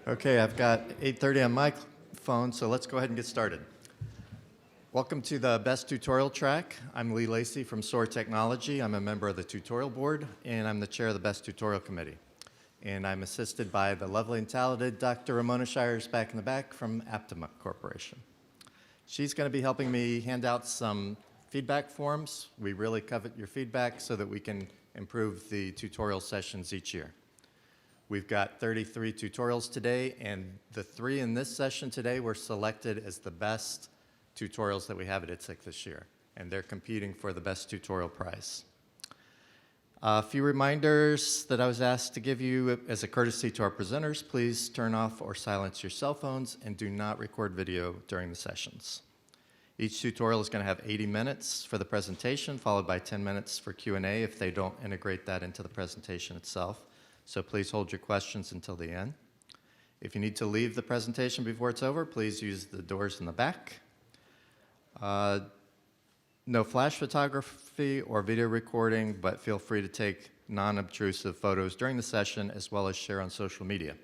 Okay, I've got 8:30 on my phone, so let's go ahead and get started. Welcome to the Best Tutorial Track. I'm Lee Lacey from SOAR Technology. I'm a member of the tutorial board, and I'm the chair of the Best Tutorial Committee. And I'm assisted by the lovely and talented Dr. Ramona Shires back in the back from Aptima Corporation. She's going to be helping me hand out some feedback forms. We really covet your feedback so that we can improve the tutorial sessions each year. We've got 33 tutorials today, and the 3 in this session today were selected as the best tutorials that we have at ITSEC this year, and they're competing for the best tutorial prize. A few reminders that I was asked to give you as a courtesy to our presenters. Please turn off or silence your cell phones and do not record video during the sessions. Each tutorial is going to have 80 minutes for the presentation, followed by 10 minutes for Q&A if they don't integrate that into the presentation itself. So please hold your questions until the end. If you need to leave the presentation before it's over, please use the doors in the back. No flash photography or video recording, but feel free to take non-obtrusive photos during the session as well as share on social media.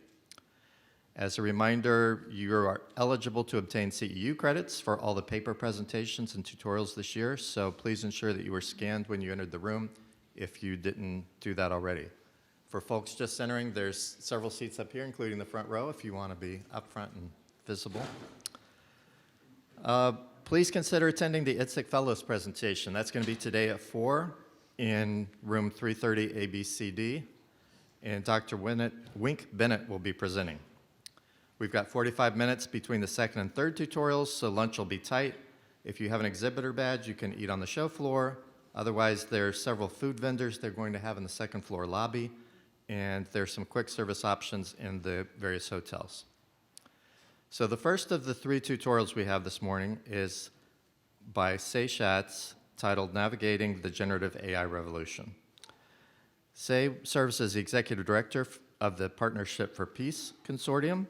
As a reminder, you are eligible to obtain CEU credits for all the paper presentations and tutorials this year, so please ensure that you were scanned when you entered the room if you didn't do that already. For folks just entering, there's several seats up here, including the front row, if you want to be up front and visible. Please consider attending the ITSEC Fellows presentation. That's going to be today at 4 in room 330 ABCD, and Dr. Wink Bennett will be presenting. We've got 45 minutes between the second and third tutorials, so lunch will be tight. If you have an exhibitor badge, you can eat on the show floor. Otherwise, there are several food vendors they're going to have in the second floor lobby, and there's some quick service options in the various hotels. So the first of the 3 tutorials we have this morning is by Say Schatz, titled Navigating the Generative AI Revolution. Say serves as the Executive Director of the Partnership for Peace Consortium,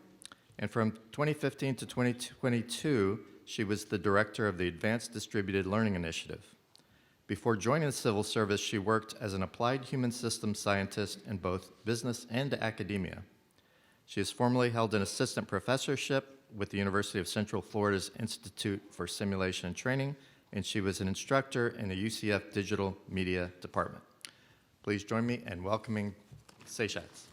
and from 2015 to 2022, she was the Director of the Advanced Distributed Learning Initiative. Before joining the civil service, she worked as an applied human systems scientist in both business and academia. She has formerly held an assistant professorship with the University of Central Florida's Institute for Simulation and Training, and she was an instructor in the UCF Digital Media Department. Please join me in welcoming Say Schatz.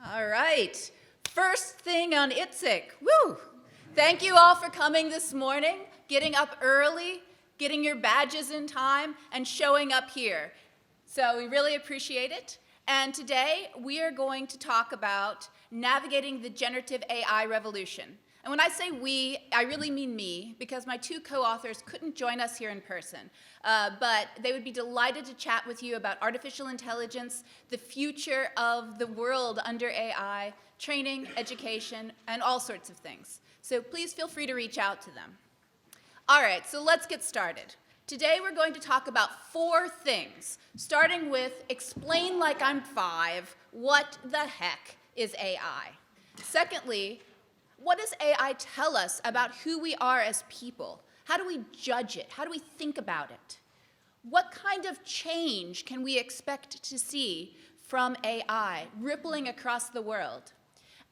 All right, first thing on ITSEC, woo! Thank you all for coming this morning, getting up early, getting your badges in time, and showing up here. So we really appreciate it. And today we are going to talk about navigating the generative AI revolution. And when I say we, I really mean me, because my 2 co-authors couldn't join us here in person. But they would be delighted to chat with you about artificial intelligence, the future of the world under AI, training, education, and all sorts of things. So please feel free to reach out to them. All right, so let's get started. Today we're going to talk about 4 things, starting with explain like I'm 5, what the heck is AI? Secondly, what does AI tell us about who we are as people? How do we judge it? How do we think about it? What kind of change can we expect to see from AI rippling across the world?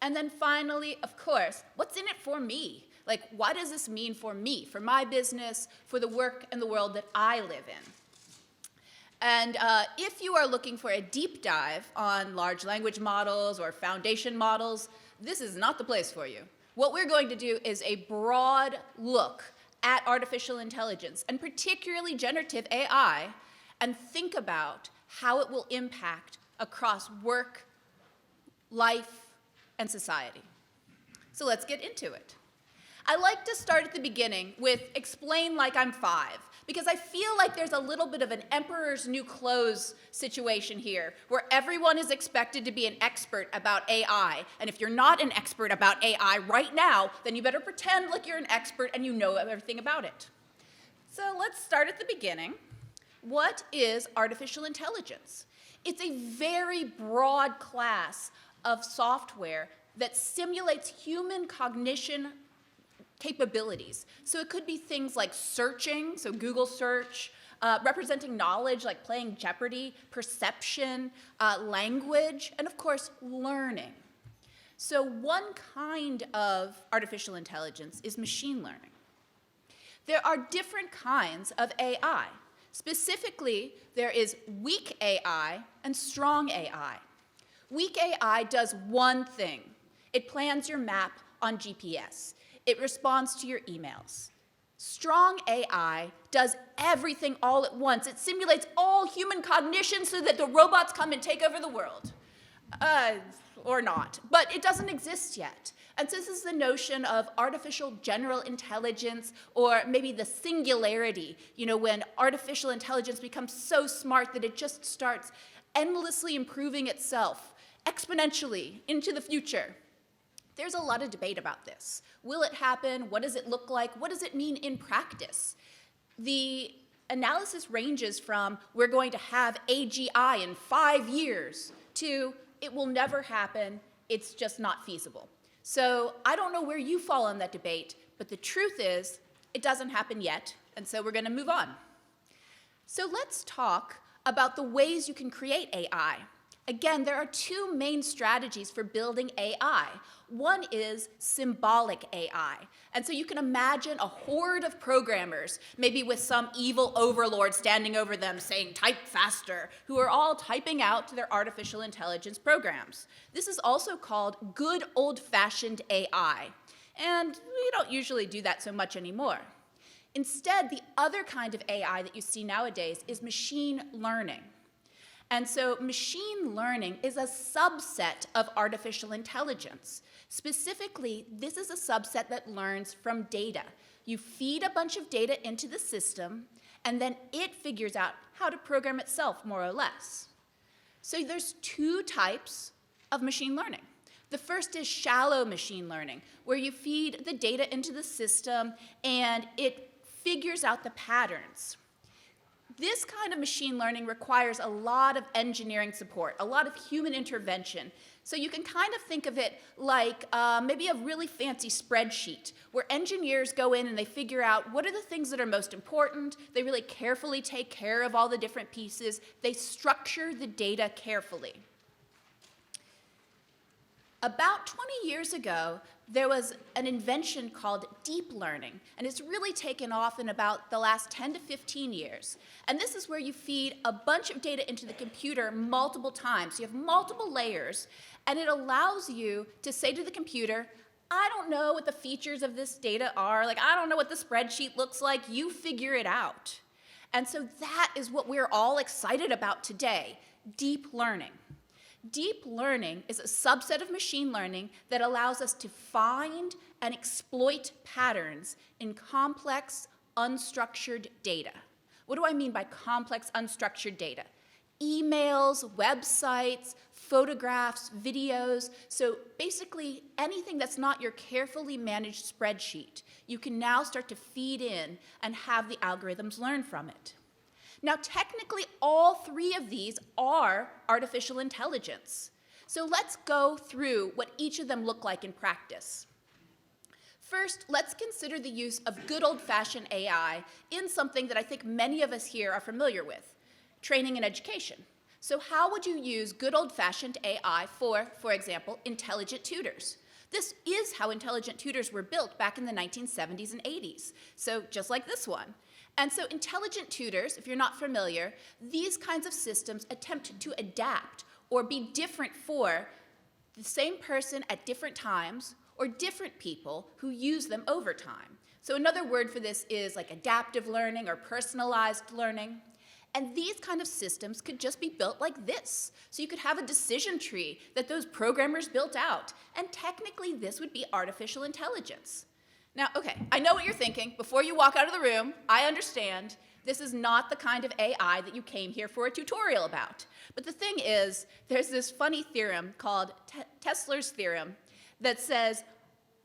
And then finally, of course, what's in it for me? Like, what does this mean for me, for my business, for the work and the world that I live in? And if you are looking for a deep dive on large language models or foundation models, this is not the place for you. What we're going to do is a broad look at artificial intelligence, and particularly generative AI, and think about how it will impact across work, life, and society. So let's get into it. I like to start at the beginning with explain like I'm 5, because I feel like there's a little bit of an emperor's new clothes situation here, where everyone is expected to be an expert about AI, and if you're not an expert about AI right now, then you better pretend like you're an expert and you know everything about it. So let's start at the beginning. What is artificial intelligence? It's a very broad class of software that simulates human cognition capabilities. So it could be things like searching, so Google search, representing knowledge like playing Jeopardy, perception, language, and of course, learning. So one kind of artificial intelligence is machine learning. There are different kinds of AI. Specifically, there is weak AI and strong AI. Weak AI does one thing. It plans your map on GPS. It responds to your emails. Strong AI does everything all at once. It simulates all human cognition so that the robots come and take over the world. Or not, but it doesn't exist yet. And so this is the notion of artificial general intelligence, or maybe the singularity, when artificial intelligence becomes so smart that it just starts endlessly improving itself, exponentially, into the future. There's a lot of debate about this. Will it happen? What does it look like? What does it mean in practice? The analysis ranges from, we're going to have AGI in 5 years, to it will never happen, it's just not feasible. So I don't know where you fall on that debate, but the truth is, it doesn't happen yet, and so we're going to move on. So let's talk about the ways you can create AI. Again, there are two main strategies for building AI. One is symbolic AI. And so you can imagine a horde of programmers, maybe with some evil overlord standing over them saying, type faster, who are all typing out their artificial intelligence programs. This is also called good old-fashioned AI. And we don't usually do that so much anymore. Instead, the other kind of AI that you see nowadays is machine learning. And so machine learning is a subset of artificial intelligence. Specifically, this is a subset that learns from data. You feed a bunch of data into the system, and then it figures out how to program itself, more or less. So there's two types of machine learning. The first is shallow machine learning, where you feed the data into the system, and it figures out the patterns. This kind of machine learning requires a lot of engineering support, a lot of human intervention. So you can kind of think of it like maybe a really fancy spreadsheet where engineers go in and they figure out what are the things that are most important. They really carefully take care of all the different pieces. They structure the data carefully. About 20 years ago, there was an invention called deep learning, and it's really taken off in about the last 10 to 15 years. And this is where you feed a bunch of data into the computer multiple times. You have multiple layers, and it allows you to say to the computer, I don't know what the features of this data are, I don't know what the spreadsheet looks like, you figure it out. And so that is what we're all excited about today, deep learning. Deep learning is a subset of machine learning that allows us to find and exploit patterns in complex, unstructured data. What do I mean by complex, unstructured data? Emails, websites, photographs, videos. So basically, anything that's not your carefully managed spreadsheet, you can now start to feed in and have the algorithms learn from it. Now, technically, all three of these are artificial intelligence. So let's go through what each of them look like in practice. First, let's consider the use of good old-fashioned AI in something that I think many of us here are familiar with, training and education. So how would you use good old-fashioned AI for example, intelligent tutors? This is how intelligent tutors were built back in the 1970s and 80s, so just like this one. And so intelligent tutors, if you're not familiar, these kinds of systems attempt to adapt or be different for the same person at different times or different people who use them over time. So another word for this is like adaptive learning or personalized learning. And these kind of systems could just be built like this. So you could have a decision tree that those programmers built out. And technically, this would be artificial intelligence. Now, okay, I know what you're thinking. Before you walk out of the room, I understand this is not the kind of AI that you came here for a tutorial about. But the thing is, there's this funny theorem called Tesler's theorem that says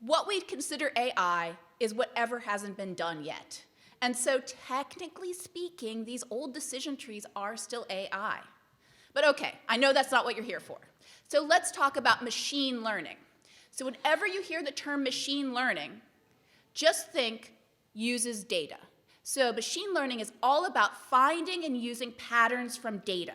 what we consider AI is whatever hasn't been done yet. And so technically speaking, these old decision trees are still AI. But okay, I know that's not what you're here for. So let's talk about machine learning. So whenever you hear the term machine learning, just think uses data. So machine learning is all about finding and using patterns from data.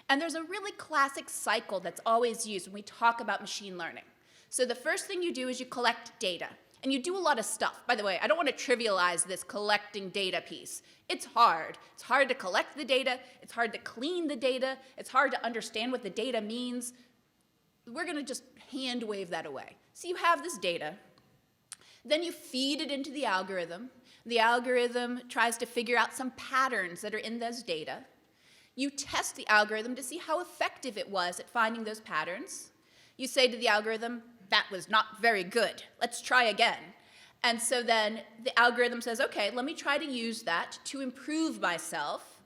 And there's a really classic cycle that's always used when we talk about machine learning. So the first thing you do is you collect data. And you do a lot of stuff. By the way, I don't want to trivialize this collecting data piece. It's hard. It's hard to collect the data. It's hard to clean the data. It's hard to understand what the data means. We're going to just hand wave that away. So you have this data. Then you feed it into the algorithm. The algorithm tries to figure out some patterns that are in those data. You test the algorithm to see how effective it was at finding those patterns. You say to the algorithm, that was not very good. Let's try again. And so then the algorithm says, okay, let me try to use that to improve myself.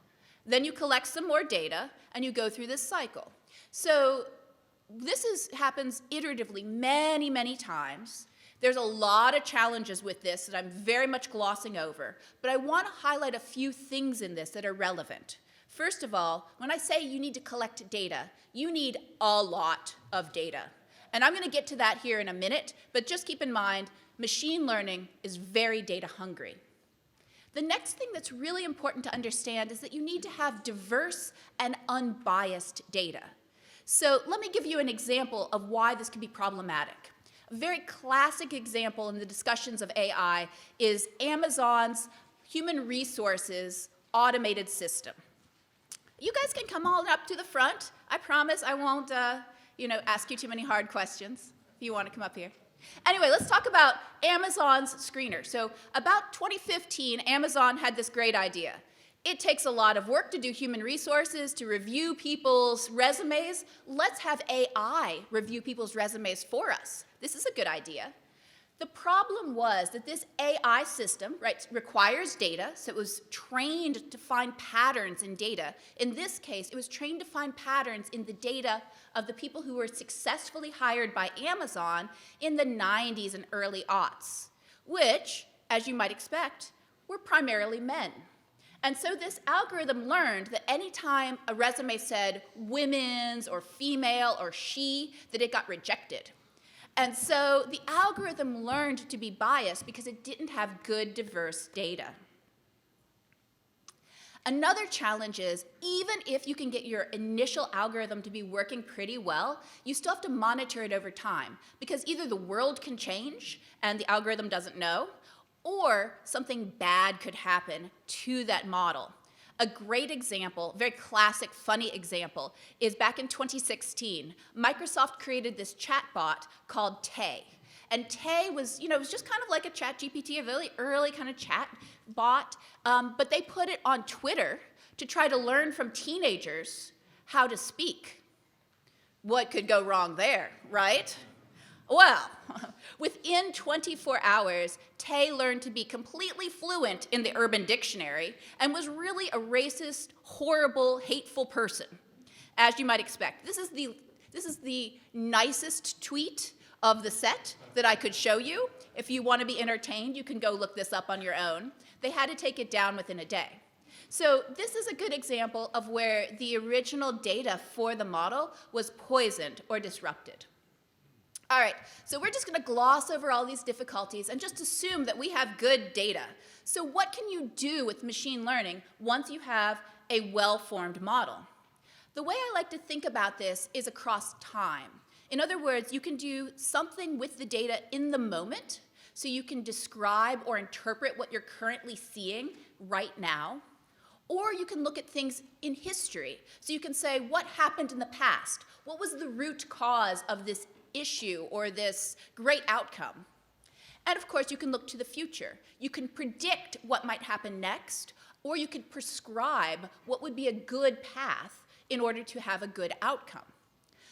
Then you collect some more data, and you go through this cycle. So this happens iteratively many, many times. There's a lot of challenges with this that I'm very much glossing over. But I want to highlight a few things in this that are relevant. First of all, when I say you need to collect data, you need a lot of data. And I'm going to get to that here in a minute, but just keep in mind, machine learning is very data hungry. The next thing that's really important to understand is that you need to have diverse and unbiased data. So let me give you an example of why this can be problematic. A very classic example in the discussions of AI is Amazon's human resources automated system. You guys can come all up to the front. I promise I won't ask you too many hard questions if you want to come up here. Anyway, let's talk about Amazon's screener. So about 2015, Amazon had this great idea. It takes a lot of work to do human resources, to review people's resumes. Let's have AI review people's resumes for us. This is a good idea. The problem was that this AI system, right, requires data, so it was trained to find patterns in data. In this case, it was trained to find patterns in the data of the people who were successfully hired by Amazon in the 90s and early aughts, which, as you might expect, were primarily men. And so this algorithm learned that any time a resume said women's or female or she, that it got rejected. And so the algorithm learned to be biased because it didn't have good, diverse data. Another challenge is, even if you can get your initial algorithm to be working pretty well, you still have to monitor it over time, because either the world can change and the algorithm doesn't know, or something bad could happen to that model. A great example, very classic, funny example, is back in 2016. Microsoft created this chatbot called Tay. And Tay was, it was just kind of like a ChatGPT, a really early kind of chat bot. But they put it on Twitter to try to learn from teenagers how to speak. What could go wrong there, right? Well, within 24 hours, Tay learned to be completely fluent in the Urban Dictionary and was really a racist, horrible, hateful person, as you might expect. This is the nicest tweet of the set that I could show you. If you want to be entertained, you can go look this up on your own. They had to take it down within a day. So this is a good example of where the original data for the model was poisoned or disrupted. All right, so we're just going to gloss over all these difficulties and just assume that we have good data. So what can you do with machine learning once you have a well-formed model? The way I like to think about this is across time. In other words, you can do something with the data in the moment, so you can describe or interpret what you're currently seeing right now. Or you can look at things in history. So you can say, what happened in the past? What was the root cause of this issue or this great outcome? And of course, you can look to the future. You can predict what might happen next, or you can prescribe what would be a good path in order to have a good outcome.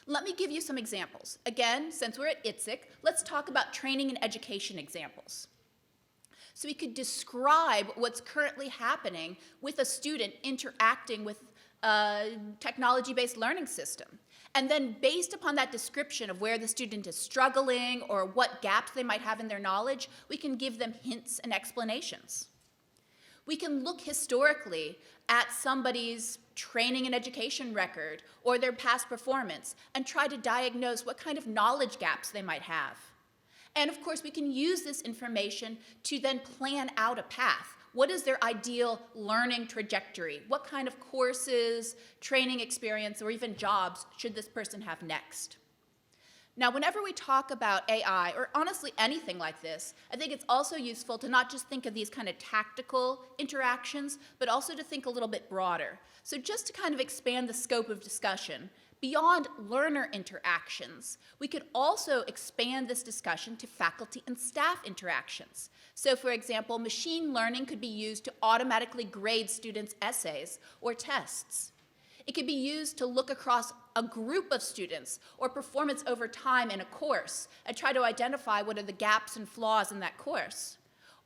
Let me give you some examples. Again, since we're at ITSEC, let's talk about training and education examples. So we could describe what's currently happening with a student interacting with a technology-based learning system. And then based upon that description of where the student is struggling or what gaps they might have in their knowledge, we can give them hints and explanations. We can look historically at somebody's training and education record or their past performance and try to diagnose what kind of knowledge gaps they might have. And of course, we can use this information to then plan out a path. What is their ideal learning trajectory? What kind of courses, training experience, or even jobs should this person have next? Now, whenever we talk about AI, or honestly anything like this, I think it's also useful to not just think of these kind of tactical interactions, but also to think a little bit broader. So just to kind of expand the scope of discussion, beyond learner interactions, we could also expand this discussion to faculty and staff interactions. So for example, machine learning could be used to automatically grade students' essays or tests. It could be used to look across a group of students or performance over time in a course and try to identify what are the gaps and flaws in that course.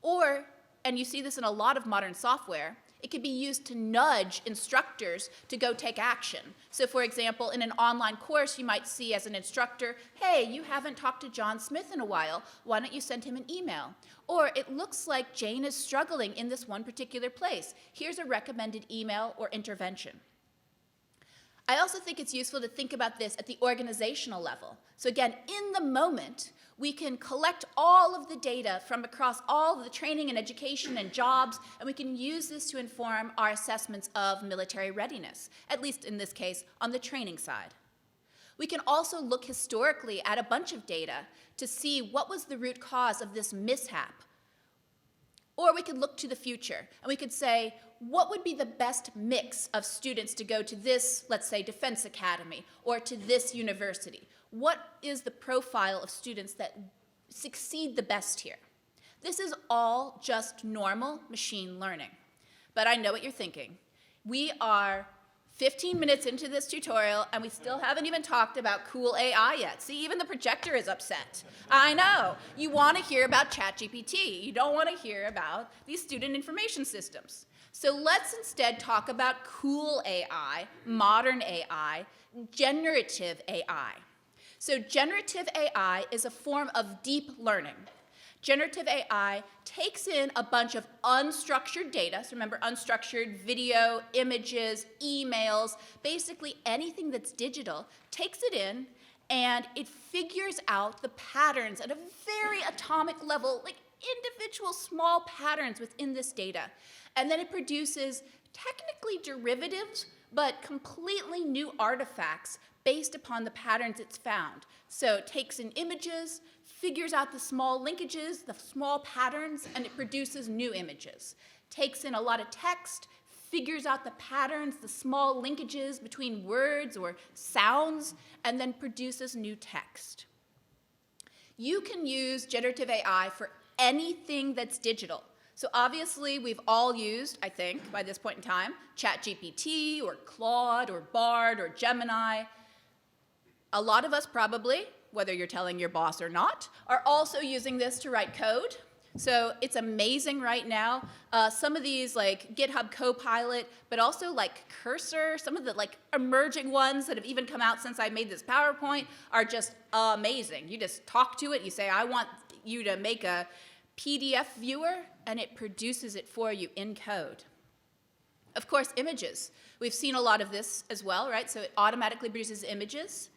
Or, and you see this in a lot of modern software, it could be used to nudge instructors to go take action. So for example, in an online course, you might see as an instructor, hey, you haven't talked to John Smith in a while. Why don't you send him an email? Or it looks like Jane is struggling in this one particular place. Here's a recommended email or intervention. I also think it's useful to think about this at the organizational level. So again, in the moment, we can collect all of the data from across all of the training and education and jobs, and we can use this to inform our assessments of military readiness, at least in this case, on the training side. We can also look historically at a bunch of data to see what was the root cause of this mishap. Or we could look to the future, and we could say, what would be the best mix of students to go to this, let's say, defense academy, or to this university? What is the profile of students that succeed the best here? This is all just normal machine learning. But I know what you're thinking. We are 15 minutes into this tutorial, and we still haven't even talked about cool AI yet. See, even the projector is upset. I know. You want to hear about ChatGPT. You don't want to hear about these student information systems. So let's instead talk about cool AI, modern AI, generative AI. So generative AI is a form of deep learning. Generative AI takes in a bunch of unstructured data, so remember unstructured video, images, emails, basically anything that's digital, takes it in, and it figures out the patterns at a very atomic level, like individual small patterns within this data. And then it produces technically derivatives, but completely new artifacts based upon the patterns it's found. So it takes in images, figures out the small linkages, the small patterns, and it produces new images. Takes in a lot of text, figures out the patterns, the small linkages between words or sounds, and then produces new text. You can use generative AI for anything that's digital. So obviously, we've all used, I think, by this point in time, ChatGPT or Claude or Bard or Gemini. A lot of us probably, whether you're telling your boss or not, are also using this to write code. So it's amazing right now. Some of these, like GitHub Copilot, but also like Cursor, some of the like emerging ones that have even come out since I made this PowerPoint are just amazing. You just talk to it, you say, I want you to make a PDF viewer, and it produces it for you in code. Of course, images. We've seen a lot of this as well, right? So it automatically produces images.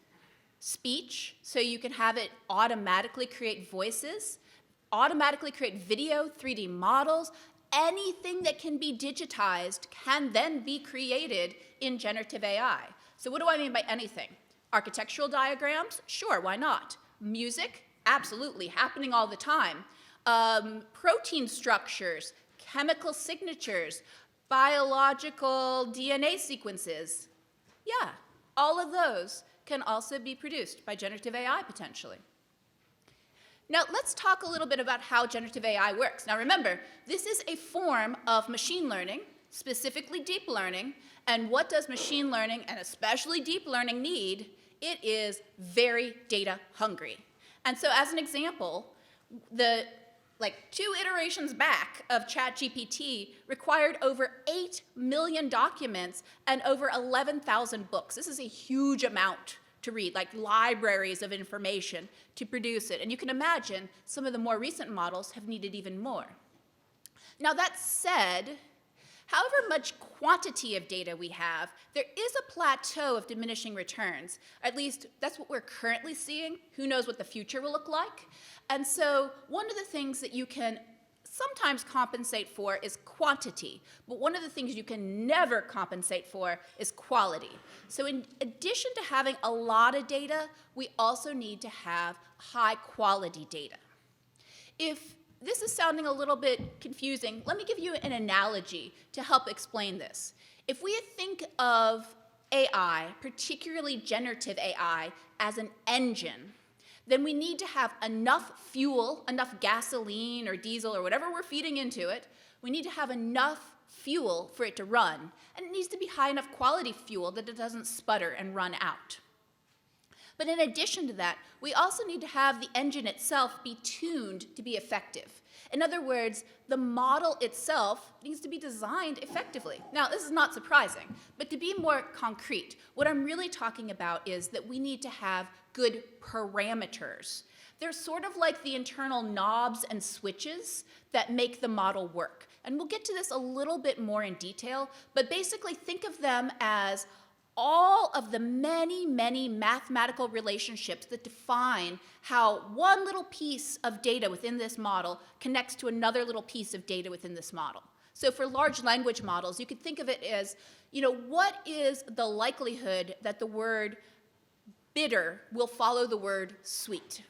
Speech, so you can have it automatically create voices, automatically create video, 3D models. Anything that can be digitized can then be created in generative AI. So what do I mean by anything? Architectural diagrams? Sure, why not? Music? Absolutely, happening all the time. Protein structures, chemical signatures, biological DNA sequences. Yeah, all of those can also be produced by generative AI potentially. Now let's talk a little bit about how generative AI works. Now remember, this is a form of machine learning, specifically deep learning, and what does machine learning, and especially deep learning, need? It is very data hungry. And so as an example, the 2 iterations back of ChatGPT required over 8 million documents and over 11,000 books. This is a huge amount to read, like libraries of information to produce it. And you can imagine some of the more recent models have needed even more. Now that said, However much quantity of data we have, there is a plateau of diminishing returns. At least that's what we're currently seeing. Who knows what the future will look like? And so one of the things that you can sometimes compensate for is quantity, but one of the things you can never compensate for is quality. So in addition to having a lot of data, we also need to have high quality data. If this is sounding a little bit confusing, let me give you an analogy to help explain this. If we think of AI, particularly generative AI, as an engine, then we need to have enough fuel, enough gasoline or diesel or whatever we're feeding into it. We need to have enough fuel for it to run. And it needs to be high enough quality fuel that it doesn't sputter and run out. But in addition to that, we also need to have the engine itself be tuned to be effective. In other words, the model itself needs to be designed effectively. Now, this is not surprising, but to be more concrete, what I'm really talking about is that we need to have good parameters. They're sort of like the internal knobs and switches that make the model work. And we'll get to this a little bit more in detail, but basically think of them as all of the many, many mathematical relationships that define how one little piece of data within this model connects to another little piece of data within this model. So for large language models, you could think of it as, what is the likelihood that the word bitter will follow the word sweet,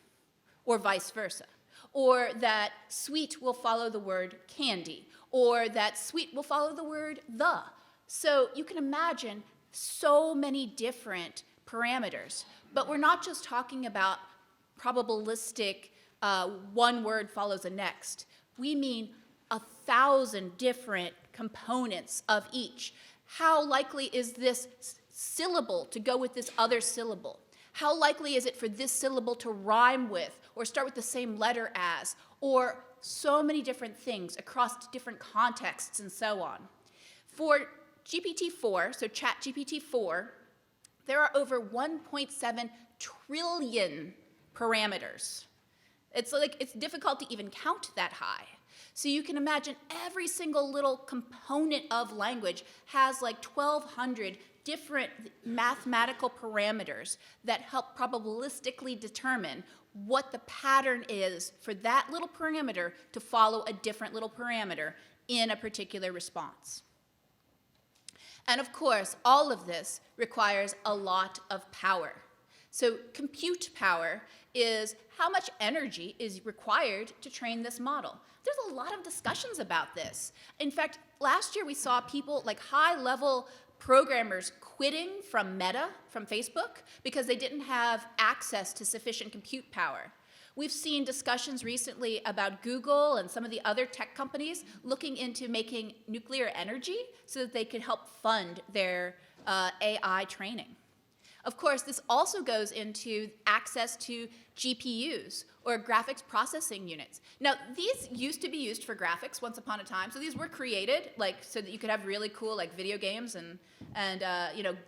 or vice versa, or that sweet will follow the word candy, or that sweet will follow the word the. So you can imagine so many different parameters. But we're not just talking about probabilistic one word follows the next. We mean 1,000 different components of each. How likely is this syllable to go with this other syllable? How likely is it for this syllable to rhyme with or start with the same letter as? Or so many different things across different contexts and so on. For GPT-4, so ChatGPT-4, there are over 1.7 trillion parameters. It's difficult to even count that high. So you can imagine every single little component of language has like 1,200 different mathematical parameters that help probabilistically determine what the pattern is for that little parameter to follow a different little parameter in a particular response. And of course, all of this requires a lot of power. So compute power is how much energy is required to train this model. There's a lot of discussions about this. In fact, last year we saw people like high-level programmers quitting from Meta, from Facebook, because they didn't have access to sufficient compute power. We've seen discussions recently about Google and some of the other tech companies looking into making nuclear energy so that they could help fund their AI training. Of course, this also goes into access to GPUs, or graphics processing units. Now, these used to be used for graphics once upon a time. So these were created so that you could have really cool video games and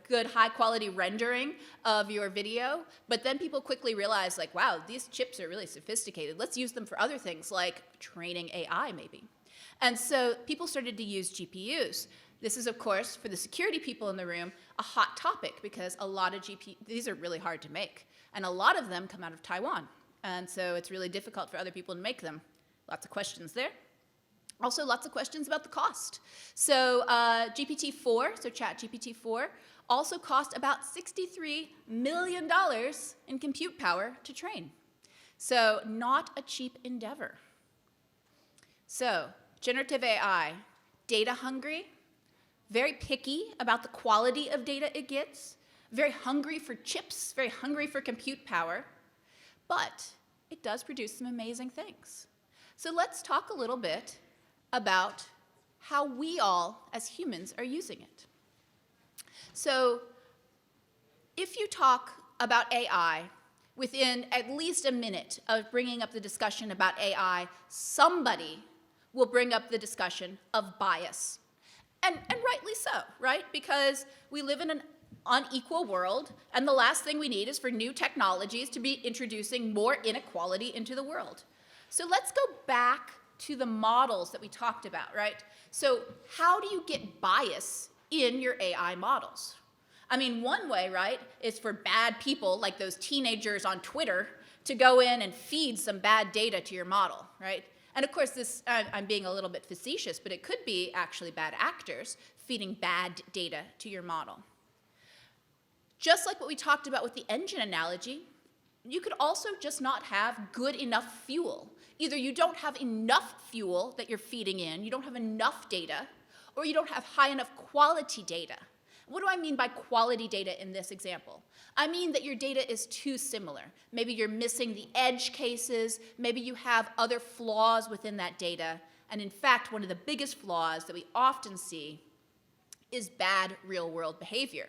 good high quality rendering of your video. But then people quickly realized wow, these chips are really sophisticated. Let's use them for other things like training AI maybe. And so people started to use GPUs. This is, of course, for the security people in the room, a hot topic because a lot of these are really hard to make. And a lot of them come out of Taiwan. And so it's really difficult for other people to make them. Lots of questions there. Also, lots of questions about the cost. So GPT-4, so ChatGPT-4, also cost about $63 million in compute power to train. So not a cheap endeavor. So generative AI, data hungry, very picky about the quality of data it gets, very hungry for chips, very hungry for compute power, but it does produce some amazing things. So let's talk a little bit about how we all, as humans, are using it. So if you talk about AI, within at least a minute of bringing up the discussion about AI, somebody will bring up the discussion of bias. And rightly so, right? Because we live in an unequal world, and the last thing we need is for new technologies to be introducing more inequality into the world. So let's go back to the models that we talked about, right? So how do you get bias in your AI models? I mean, one way, right, is for bad people like those teenagers on Twitter to go in and feed some bad data to your model, right? And of course, this, I'm being a little bit facetious, but it could be actually bad actors feeding bad data to your model. Just like what we talked about with the engine analogy, you could also just not have good enough fuel. Either you don't have enough fuel that you're feeding in, you don't have enough data, or you don't have high enough quality data. What do I mean by quality data in this example? I mean that your data is too similar. Maybe you're missing the edge cases, maybe you have other flaws within that data, and in fact, one of the biggest flaws that we often see is bad real-world behavior.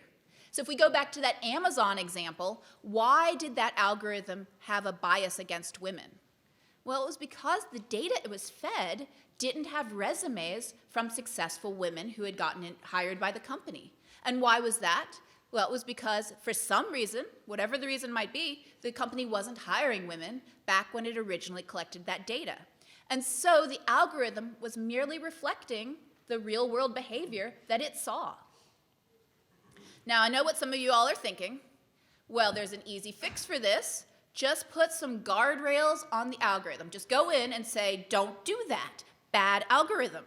So if we go back to that Amazon example, why did that algorithm have a bias against women? Well, it was because the data it was fed didn't have resumes from successful women who had gotten hired by the company. And why was that? Well, it was because for some reason, whatever the reason might be, the company wasn't hiring women back when it originally collected that data. And so the algorithm was merely reflecting the real-world behavior that it saw. Now, I know what some of you all are thinking. Well, there's an easy fix for this. Just put some guardrails on the algorithm. Just go in and say, don't do that. Bad algorithm.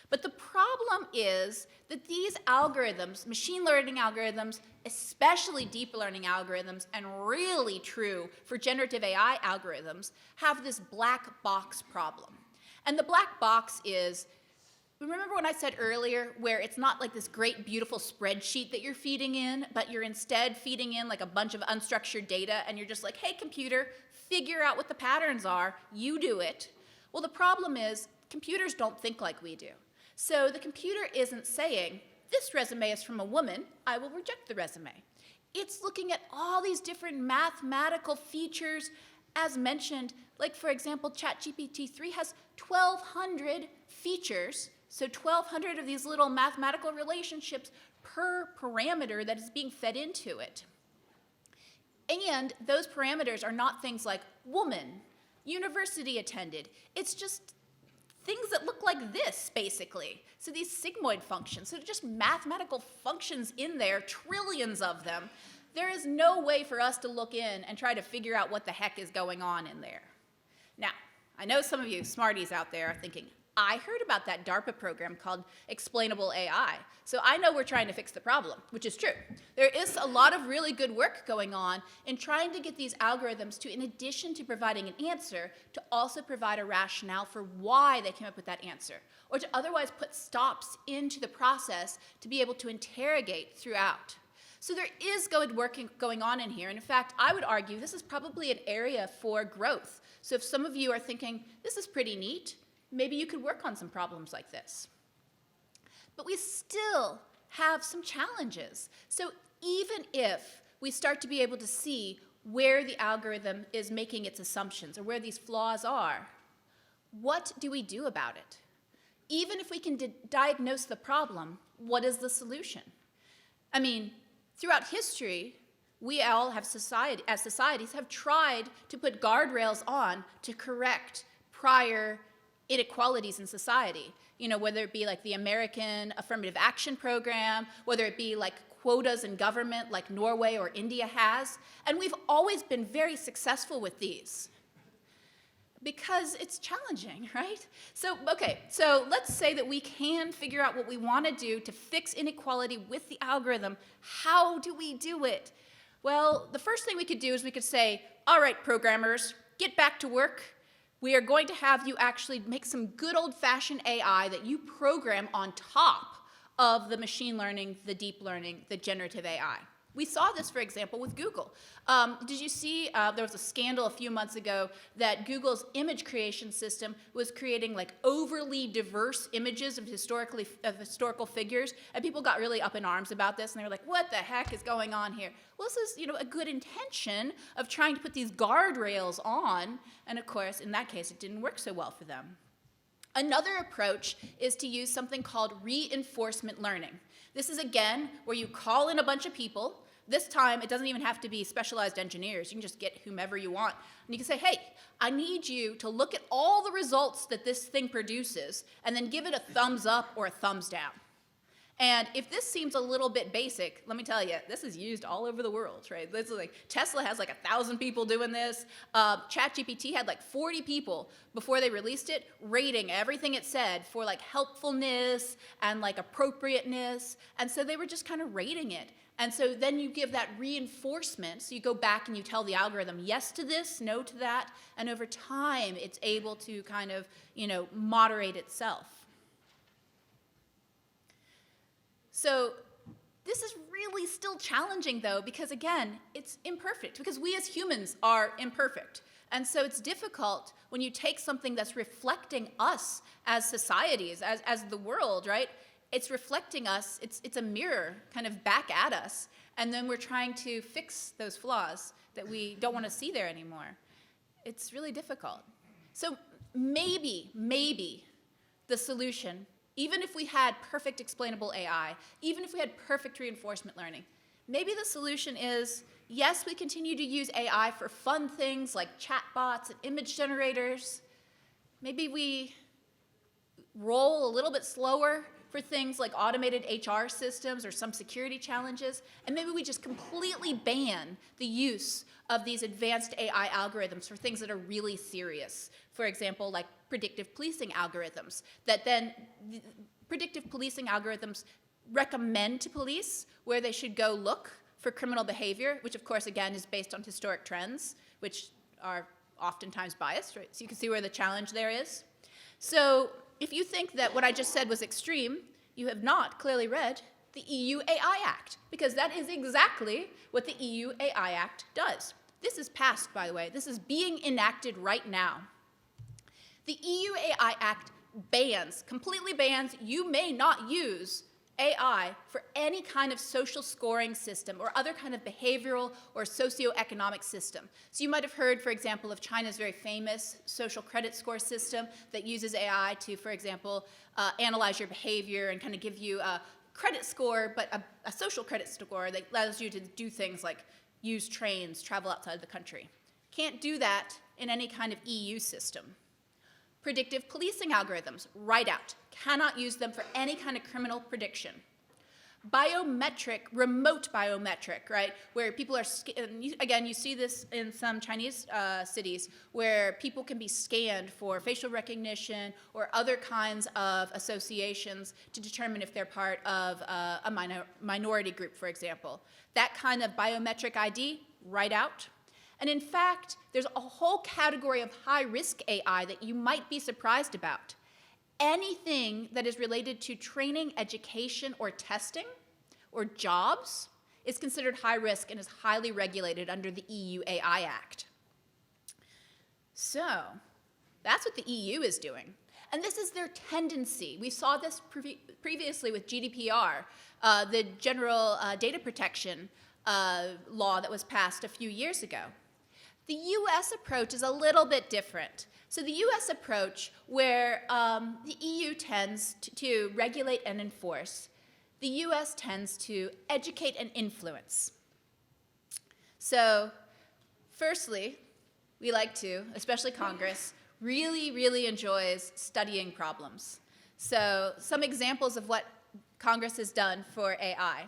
But the problem is that these algorithms, machine learning algorithms, especially deep learning algorithms, and really true for generative AI algorithms, have this black box problem. And the black box is, remember when I said earlier where it's not like this great, beautiful spreadsheet that you're feeding in, but you're instead feeding in like a bunch of unstructured data, and you're just like, hey, computer, figure out what the patterns are, you do it. Well, the problem is computers don't think like we do. So the computer isn't saying, this resume is from a woman, I will reject the resume. It's looking at all these different mathematical features, as mentioned, like for example, ChatGPT-3 has 1,200 features, so 1,200 of these little mathematical relationships per parameter that is being fed into it. And those parameters are not things like woman, university attended. It's just things that look like this, basically. So these sigmoid functions, so just mathematical functions in there, trillions of them. There is no way for us to look in and try to figure out what the heck is going on in there. Now, I know some of you smarties out there are thinking, I heard about that DARPA program called Explainable AI, so I know we're trying to fix the problem, which is true. There is a lot of really good work going on in trying to get these algorithms to, in addition to providing an answer, to also provide a rationale for why they came up with that answer, or to otherwise put stops into the process to be able to interrogate throughout. So there is good work going on in here, and in fact, I would argue this is probably an area for growth. So if some of you are thinking, this is pretty neat, maybe you could work on some problems like this. But we still have some challenges. So even if we start to be able to see where the algorithm is making its assumptions or where these flaws are, what do we do about it? Even if we can diagnose the problem, what is the solution? I mean, throughout history, we all have as societies have tried to put guardrails on to correct prior inequalities in society, you know, whether it be like the American Affirmative Action Program, whether it be like quotas in government like Norway or India has, and we've always been very successful with these because it's challenging, right? So, okay, so let's say that we can figure out what we want to do to fix inequality with the algorithm. How do we do it? Well, the first thing we could do is we could say, all right, programmers, get back to work. We are going to have you actually make some good old-fashioned AI that you program on top of the machine learning, the deep learning, the generative AI. We saw this, for example, with Google. Did you see there was a scandal a few months ago that Google's image creation system was creating like overly diverse images of historical figures, and people got really up in arms about this, and they were like, what the heck is going on here? Well, this is, you know, a good intention of trying to put these guardrails on, and of course, in that case, it didn't work so well for them. Another approach is to use something called reinforcement learning. This is, again, where you call in a bunch of people, This time, it doesn't even have to be specialized engineers. You can just get whomever you want. And you can say, hey, I need you to look at all the results that this thing produces and then give it a thumbs up or a thumbs down. And if this seems a little bit basic, let me tell you, this is used all over the world, right? This is like, Tesla has like 1,000 people doing this. ChatGPT had like 40 people before they released it rating everything it said for like helpfulness and like appropriateness. And so they were just kind of rating it. And so then you give that reinforcement. So you go back and you tell the algorithm yes to this, no to that. And over time, it's able to kind of, moderate itself. So this is really still challenging, though, because, again, it's imperfect, because we as humans are imperfect. And so it's difficult when you take something that's reflecting us as societies, as the world, right? It's reflecting us. It's a mirror kind of back at us. And then we're trying to fix those flaws that we don't want to see there anymore. It's really difficult. So maybe the solution, even if we had perfect explainable AI, even if we had perfect reinforcement learning, maybe the solution is, yes, we continue to use AI for fun things like chatbots and image generators. Maybe we roll a little bit slower for things like automated HR systems or some security challenges, and maybe we just completely ban the use of these advanced AI algorithms for things that are really serious. For example, like predictive policing algorithms, that then predictive policing algorithms recommend to police where they should go look for criminal behavior, which of course, again, is based on historic trends, which are oftentimes biased, right? So you can see where the challenge there is. So if you think that what I just said was extreme, you have not clearly read the EU AI Act, because that is exactly what the EU AI Act does. This is passed, by the way. This is being enacted right now. The EU AI Act completely bans, you may not use AI for any kind of social scoring system or other kind of behavioral or socioeconomic system. So you might have heard, for example, of China's very famous social credit score system that uses AI to, for example, analyze your behavior and kind of give you a credit score, but a social credit score that allows you to do things like use trains, travel outside of the country. Can't do that in any kind of EU system. Predictive policing algorithms, right out. Cannot use them for any kind of criminal prediction. Biometric, remote biometric, right, where people are, again, you see this in some Chinese cities, where people can be scanned for facial recognition or other kinds of associations to determine if they're part of a minority group, for example. That kind of biometric ID, right out. And in fact, there's a whole category of high-risk AI that you might be surprised about. Anything that is related to training, education, or testing, or jobs, is considered high risk and is highly regulated under the EU AI Act. So, that's what the EU is doing. And this is their tendency. We saw this previously with GDPR, the General Data Protection law that was passed a few years ago. The US approach is a little bit different. So the US approach, where the EU tends to regulate and enforce, the US tends to educate and influence. So firstly, we like to, especially Congress, really enjoys studying problems. So some examples of what Congress has done for AI.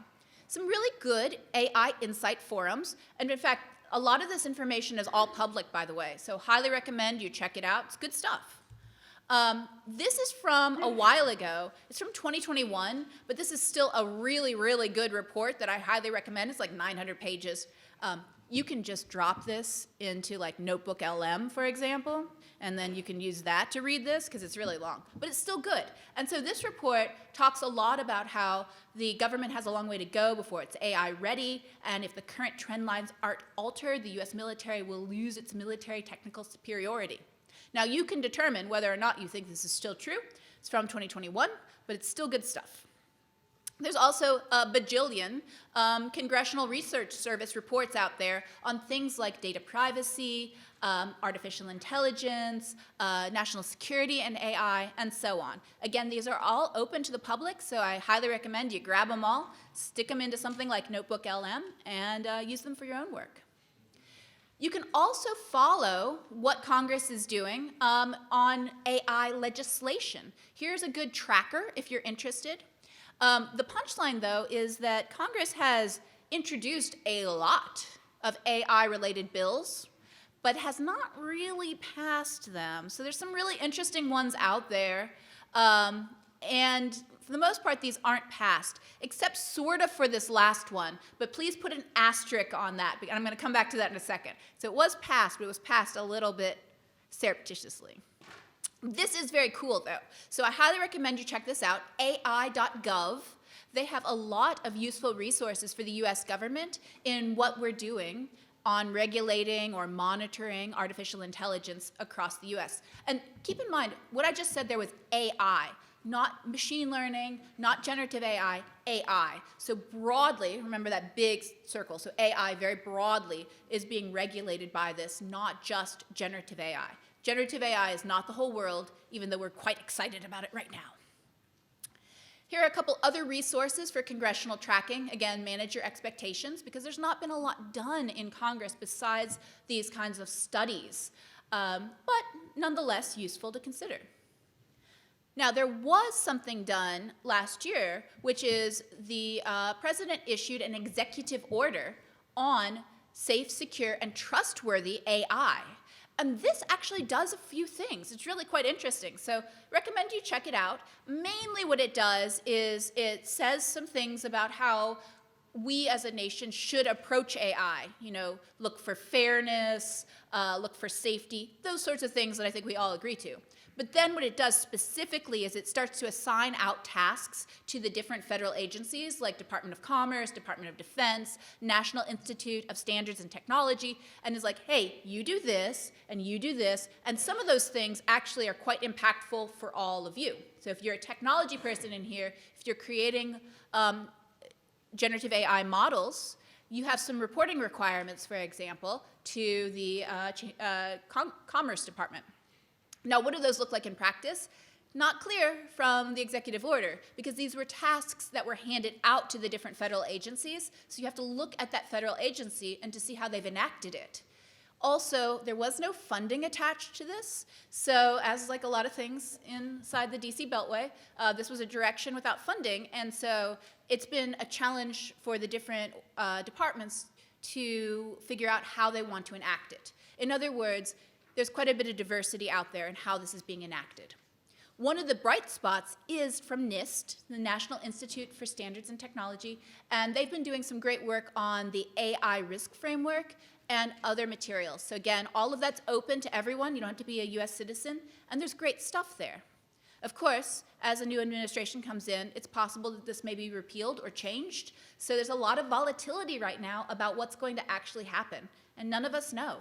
Some really good AI insight forums, and in fact, a lot of this information is all public, by the way, so highly recommend you check it out. It's good stuff. This is from a while ago. It's from 2021, but this is still a really good report that I highly recommend. It's like 900 pages. You can just drop this into like Notebook LM, for example, and then you can use that to read this because it's really long, but it's still good. And so this report talks a lot about how the government has a long way to go before it's AI ready, and if the current trend lines aren't altered, the US military will lose its military technical superiority. Now you can determine whether or not you think this is still true. It's from 2021, but it's still good stuff. There's also a bajillion Congressional Research Service reports out there on things like data privacy, artificial intelligence, national security and AI, and so on. Again, these are all open to the public, so I highly recommend you grab them all, stick them into something like Notebook LM, and use them for your own work. You can also follow what Congress is doing on AI legislation. Here's a good tracker if you're interested. The punchline, though, is that Congress has introduced a lot of AI-related bills, but has not really passed them. So there's some really interesting ones out there, and for the most part, these aren't passed, except sort of for this last one. But please put an asterisk on that, and I'm going to come back to that in a second. So it was passed, but it was passed a little bit surreptitiously. This is very cool, though. So I highly recommend you check this out, ai.gov. They have a lot of useful resources for the US government in what we're doing on regulating or monitoring artificial intelligence across the US. And keep in mind, what I just said there was AI, not machine learning, not generative AI, AI. So broadly, remember that big circle, so AI very broadly is being regulated by this, not just generative AI. Generative AI is not the whole world, even though we're quite excited about it right now. Here are a couple other resources for congressional tracking. Again, manage your expectations, because there's not been a lot done in Congress besides these kinds of studies, but nonetheless useful to consider. Now, there was something done last year, which is the president issued an executive order on safe, secure, and trustworthy AI. And this actually does a few things. It's really quite interesting. So recommend you check it out. Mainly what it does is it says some things about how we as a nation should approach AI. You know, look for fairness, look for safety, those sorts of things that I think we all agree to. But then what it does specifically is it starts to assign out tasks to the different federal agencies like Department of Commerce, Department of Defense, National Institute of Standards and Technology, and is like, hey, you do this, and you do this, and some of those things actually are quite impactful for all of you. So if you're a technology person in here, if you're creating generative AI models, you have some reporting requirements, for example, to the Commerce Department. Now, what do those look like in practice? Not clear from the executive order, because these were tasks that were handed out to the different federal agencies, so you have to look at that federal agency and to see how they've enacted it. Also, there was no funding attached to this, so as like a lot of things inside the DC Beltway, this was a direction without funding, and so it's been a challenge for the different departments to figure out how they want to enact it. In other words, there's quite a bit of diversity out there in how this is being enacted. One of the bright spots is from NIST, the National Institute for Standards and Technology, and they've been doing some great work on the AI risk framework and other materials. So again, all of that's open to everyone. You don't have to be a US citizen, and there's great stuff there. Of course, as a new administration comes in, it's possible that this may be repealed or changed. So there's a lot of volatility right now about what's going to actually happen, and none of us know.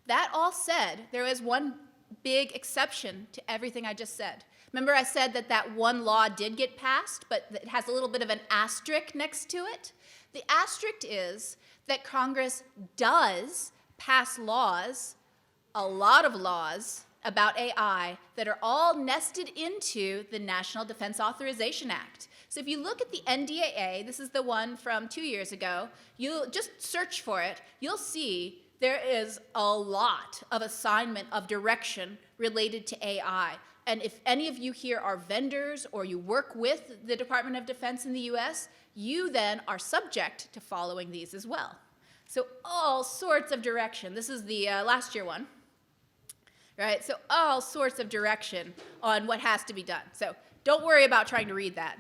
That all said, there is one big exception to everything I just said. Remember I said that that one law did get passed, but it has a little bit of an asterisk next to it? The asterisk is that Congress does pass laws, a lot of laws, about AI that are all nested into the National Defense Authorization Act. So if you look at the NDAA, this is the one from 2 years ago, you'll just search for it, you'll see there is a lot of assignment of direction related to AI. And if any of you here are vendors or you work with the Department of Defense in the US, you then are subject to following these as well. So all sorts of direction. This is the last year one, right? So all sorts of direction on what has to be done. So don't worry about trying to read that.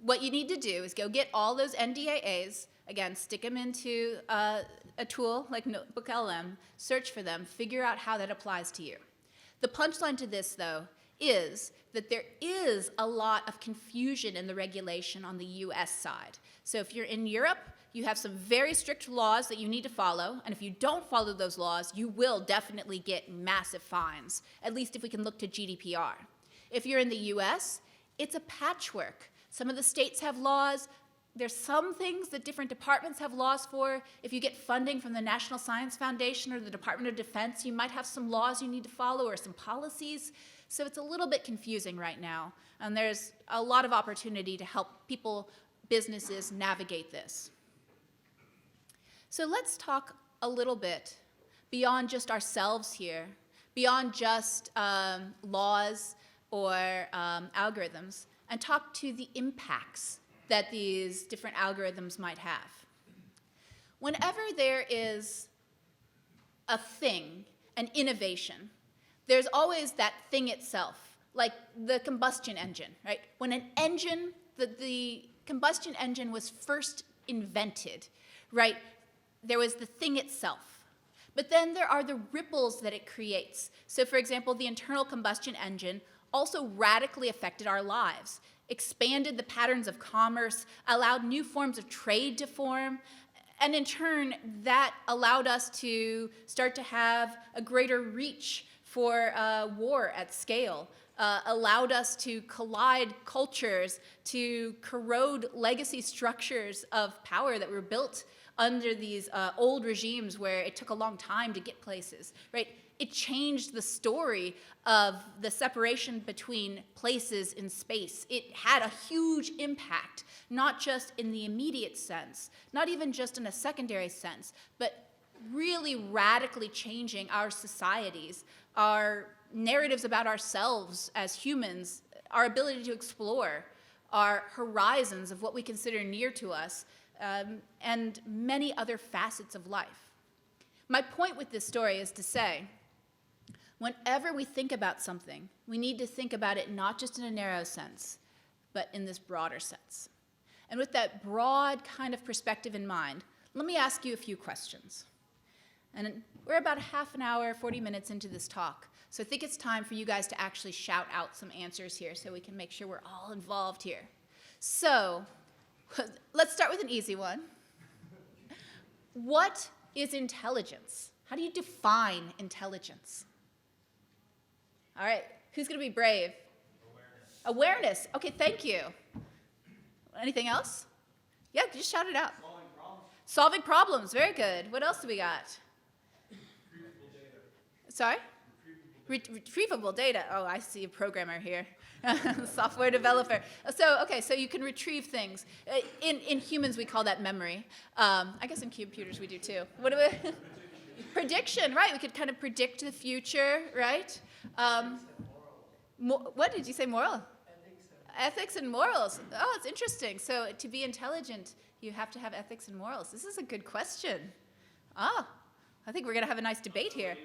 What you need to do is go get all those NDAAs, again, stick them into a tool like Notebook LM, search for them, figure out how that applies to you. The punchline to this, though, is that there is a lot of confusion in the regulation on the US side. So if you're in Europe, you have some very strict laws that you need to follow, and if you don't follow those laws, you will definitely get massive fines, at least if we can look to GDPR. If you're in the US, it's a patchwork. Some of the states have laws. There's some things that different departments have laws for. If you get funding from the National Science Foundation or the Department of Defense, you might have some laws you need to follow or some policies. So it's a little bit confusing right now. And there's a lot of opportunity to help people, businesses, navigate this. So let's talk a little bit beyond just ourselves here, beyond just laws or algorithms, and talk to the impacts that these different algorithms might have. Whenever there is a thing, an innovation, there's always that thing itself, like the combustion engine, right? When an engine, the combustion engine was first invented, right, there was the thing itself. But then there are the ripples that it creates. So for example, the internal combustion engine also radically affected our lives, expanded the patterns of commerce, allowed new forms of trade to form, and in turn, that allowed us to start to have a greater reach for war at scale, allowed us to collide cultures, to corrode legacy structures of power that were built under these old regimes where it took a long time to get places, right? It changed the story of the separation between places in space. It had a huge impact, not just in the immediate sense, not even just in a secondary sense, but really radically changing our societies, our narratives about ourselves as humans, our ability to explore, our horizons of what we consider near to us, and many other facets of life. My point with this story is to say, whenever we think about something, we need to think about it not just in a narrow sense, but in this broader sense. And with that broad kind of perspective in mind, let me ask you a few questions. And we're about a half an hour, 40 minutes into this talk, so I think it's time for you guys to actually shout out some answers here so we can make sure we're all involved here. So, let's start with an easy one. What is intelligence? How do you define intelligence? All right, who's going to be brave? Awareness. Okay, thank you. Anything else? Yeah, just shout it out. Solving problems. Solving problems, very good. What else do we got? Retrievable data. Sorry? Retrievable data. Oh, I see a programmer here. Software developer. So, okay, so you can retrieve things. In humans, we call that memory. I guess in computers we do too. What do we? Prediction, right? We could kind of predict the future, right? What did you say, moral? Ethics and morals. Oh, it's interesting. So to be intelligent, you have to have ethics and morals. This is a good question. Oh, I think we're going to have a nice debate here.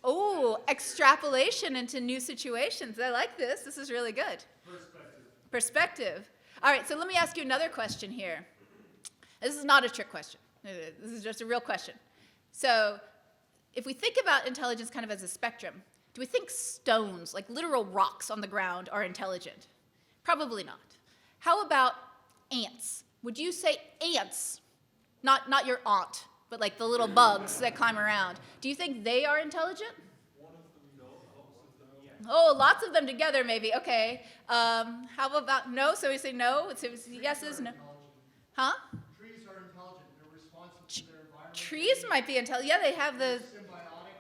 Oh, extrapolation into new situations. I like this. This is really good. Perspective. All right, so let me ask you another question here. This is not a trick question. This is just a real question. So if we think about intelligence kind of as a spectrum, do we think stones, like literal rocks on the ground, are intelligent? Probably not. How about ants? Would you say ants, not your aunt, but like the little bugs that climb around, do you think they are intelligent? One of them, no. Most of them, yes. Oh, lots of them together, maybe. Okay. How about no? So we say no. So yes is no. Huh? Trees are intelligent. They're responsive to their environment. Trees might be intelligent. Yeah, they have the Symbiotic.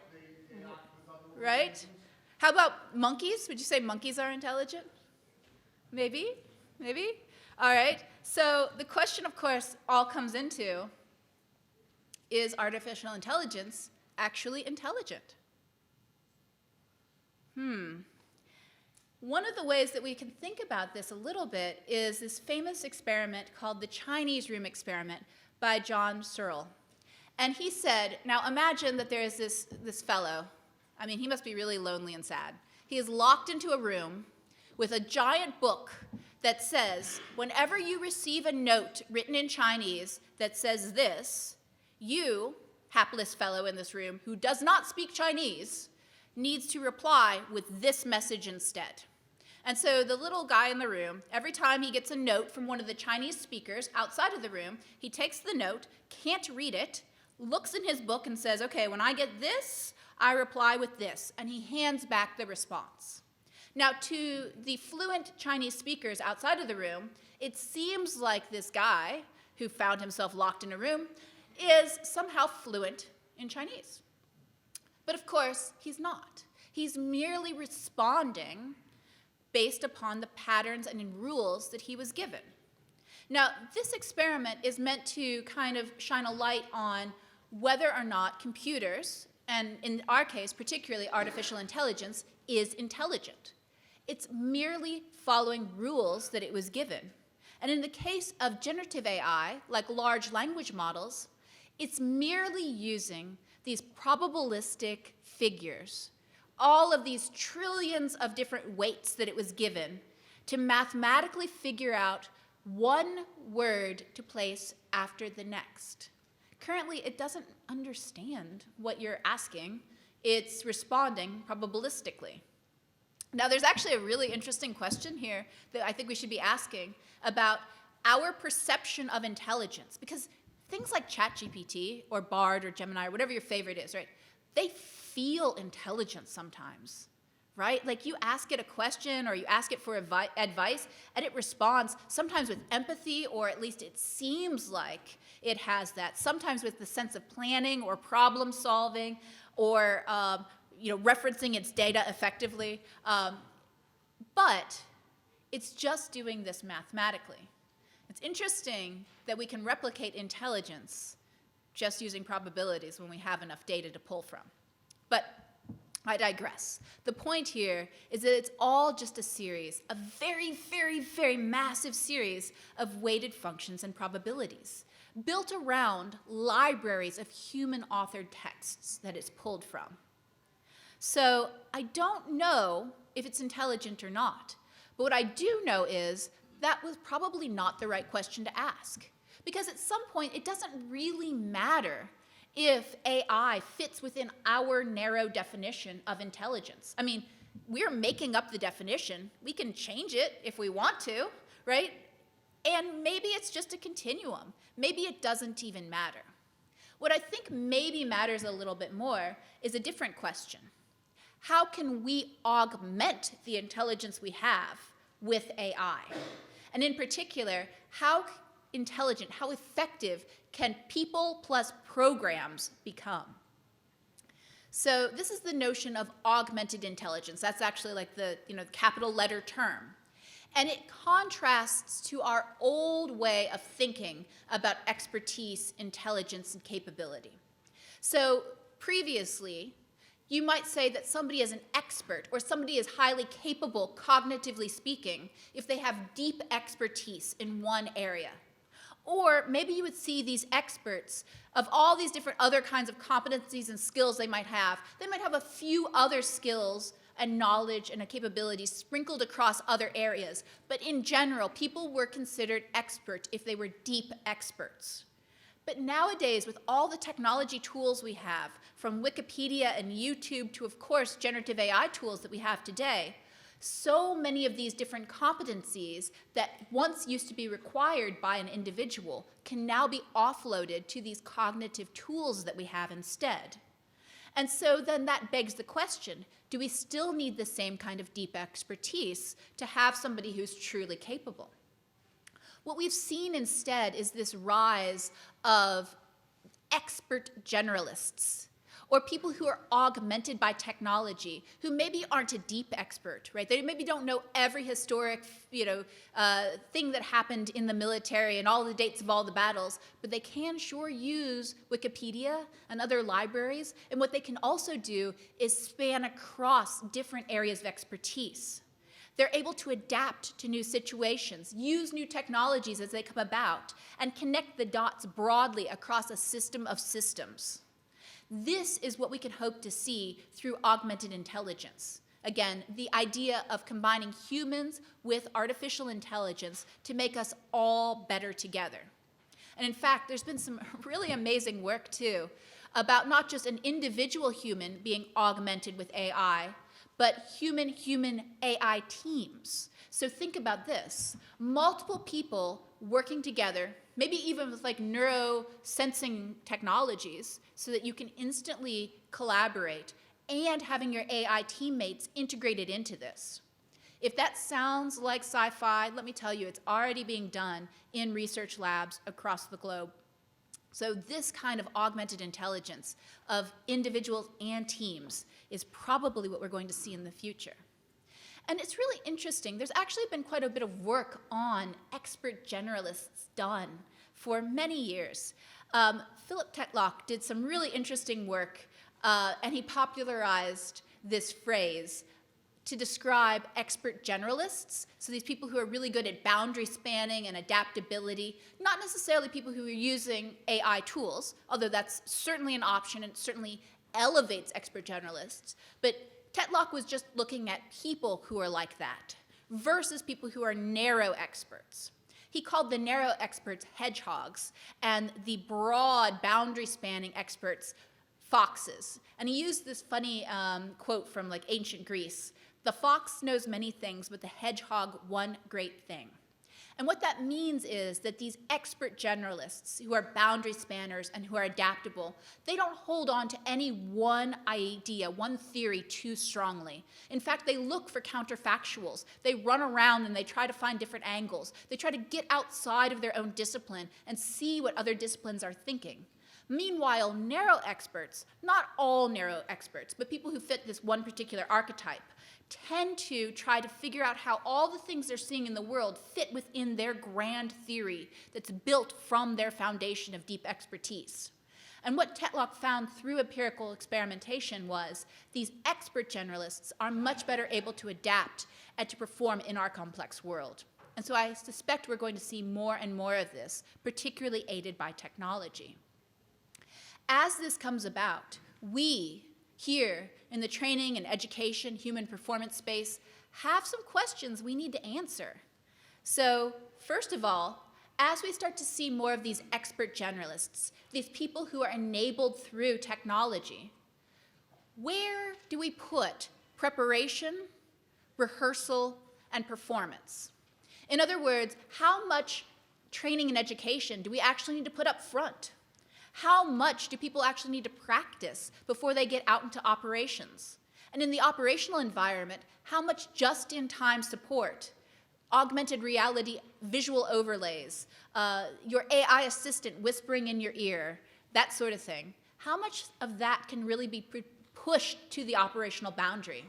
They act with other right. organisms. How about monkeys? Would you say monkeys are intelligent? Maybe. Maybe. All right. So the question, of course, all comes into: is artificial intelligence actually intelligent? One of the ways that we can think about this a little bit is this famous experiment called the Chinese room experiment by John Searle. And he said, now imagine that there is this fellow. I mean, he must be really lonely and sad. He is locked into a room with a giant book that says, whenever you receive a note written in Chinese that says this, you, hapless fellow in this room who does not speak Chinese, needs to reply with this message instead. And so the little guy in the room, every time he gets a note from one of the Chinese speakers outside of the room, he takes the note, can't read it, looks in his book and says, okay, when I get this, I reply with this, and he hands back the response. Now, to the fluent Chinese speakers outside of the room, it seems like this guy who found himself locked in a room is somehow fluent in Chinese. But of course, he's not. He's merely responding based upon the patterns and rules that he was given. Now, this experiment is meant to kind of shine a light on whether or not computers, and in our case, particularly artificial intelligence, is intelligent. It's merely following rules that it was given. And in the case of generative AI, like large language models, it's merely using these probabilistic figures, all of these trillions of different weights that it was given, to mathematically figure out one word to place after the next. Currently, it doesn't understand what you're asking. It's responding probabilistically. Now, there's actually a really interesting question here that I think we should be asking about our perception of intelligence, because things like ChatGPT or Bard or Gemini or whatever your favorite is, right? They feel intelligent sometimes, right? Like you ask it a question or you ask it for advice and it responds sometimes with empathy, or at least it seems like it has that. Sometimes with the sense of planning or problem solving, or referencing its data effectively. But it's just doing this mathematically. It's interesting that we can replicate intelligence just using probabilities when we have enough data to pull from. But I digress. The point here is that it's all just a series, a very, very, very massive series of weighted functions and probabilities built around libraries of human-authored texts that it's pulled from. So I don't know if it's intelligent or not, but what I do know is that was probably not the right question to ask, because at some point it doesn't really matter if AI fits within our narrow definition of intelligence. I mean, we're making up the definition. We can change it if we want to, right? And maybe it's just a continuum. Maybe it doesn't even matter. What I think maybe matters a little bit more is a different question. How can we augment the intelligence we have with AI? And in particular, how intelligent, how effective can people plus programs become? So this is the notion of augmented intelligence. That's actually like the capital letter term. And it contrasts to our old way of thinking about expertise, intelligence, and capability. So previously, you might say that somebody is an expert or somebody is highly capable, cognitively speaking, if they have deep expertise in one area. Or maybe you would see these experts of all these different other kinds of competencies and skills they might have. They might have a few other skills and knowledge and a capability sprinkled across other areas. But in general, people were considered expert if they were deep experts. But nowadays, with all the technology tools we have, from Wikipedia and YouTube to, of course, generative AI tools that we have today, so many of these different competencies that once used to be required by an individual can now be offloaded to these cognitive tools that we have instead. And so then that begs the question, do we still need the same kind of deep expertise to have somebody who's truly capable? What we've seen instead is this rise of expert generalists, or people who are augmented by technology, who maybe aren't a deep expert, right? They maybe don't know every historic, thing that happened in the military and all the dates of all the battles, but they can sure use Wikipedia and other libraries, and what they can also do is span across different areas of expertise. They're able to adapt to new situations, use new technologies as they come about, and connect the dots broadly across a system of systems. This is what we can hope to see through augmented intelligence. Again, the idea of combining humans with artificial intelligence to make us all better together. And in fact, there's been some really amazing work, too, about not just an individual human being augmented with AI, but human-human AI teams. So think about this. Multiple people working together, maybe even with like neuro-sensing technologies, so that you can instantly collaborate, and having your AI teammates integrated into this. If that sounds like sci-fi, let me tell you, it's already being done in research labs across the globe. So this kind of augmented intelligence of individuals and teams is probably what we're going to see in the future. And it's really interesting. There's actually been quite a bit of work on expert generalists done for many years. Philip Tetlock did some really interesting work, and he popularized this phrase to describe expert generalists, so these people who are really good at boundary spanning and adaptability, not necessarily people who are using AI tools, although that's certainly an option and it certainly elevates expert generalists, but Tetlock was just looking at people who are like that versus people who are narrow experts. He called the narrow experts hedgehogs and the broad boundary spanning experts foxes. And he used this funny quote from like ancient Greece: "The fox knows many things, but the hedgehog one great thing." And what that means is that these expert generalists who are boundary spanners and who are adaptable, they don't hold on to any one idea, one theory too strongly. In fact, they look for counterfactuals. They run around and they try to find different angles. They try to get outside of their own discipline and see what other disciplines are thinking. Meanwhile, narrow experts, not all narrow experts, but people who fit this one particular archetype, tend to try to figure out how all the things they're seeing in the world fit within their grand theory that's built from their foundation of deep expertise. And what Tetlock found through empirical experimentation was these expert generalists are much better able to adapt and to perform in our complex world. And so I suspect we're going to see more and more of this, particularly aided by technology. As this comes about, we here in the training and education human performance space have some questions we need to answer. So first of all, as we start to see more of these expert generalists, these people who are enabled through technology, where do we put preparation, rehearsal, and performance? In other words, how much training and education do we actually need to put up front? How much do people actually need to practice before they get out into operations? And in the operational environment, how much just-in-time support, augmented reality visual overlays, your AI assistant whispering in your ear, that sort of thing, how much of that can really be pushed to the operational boundary?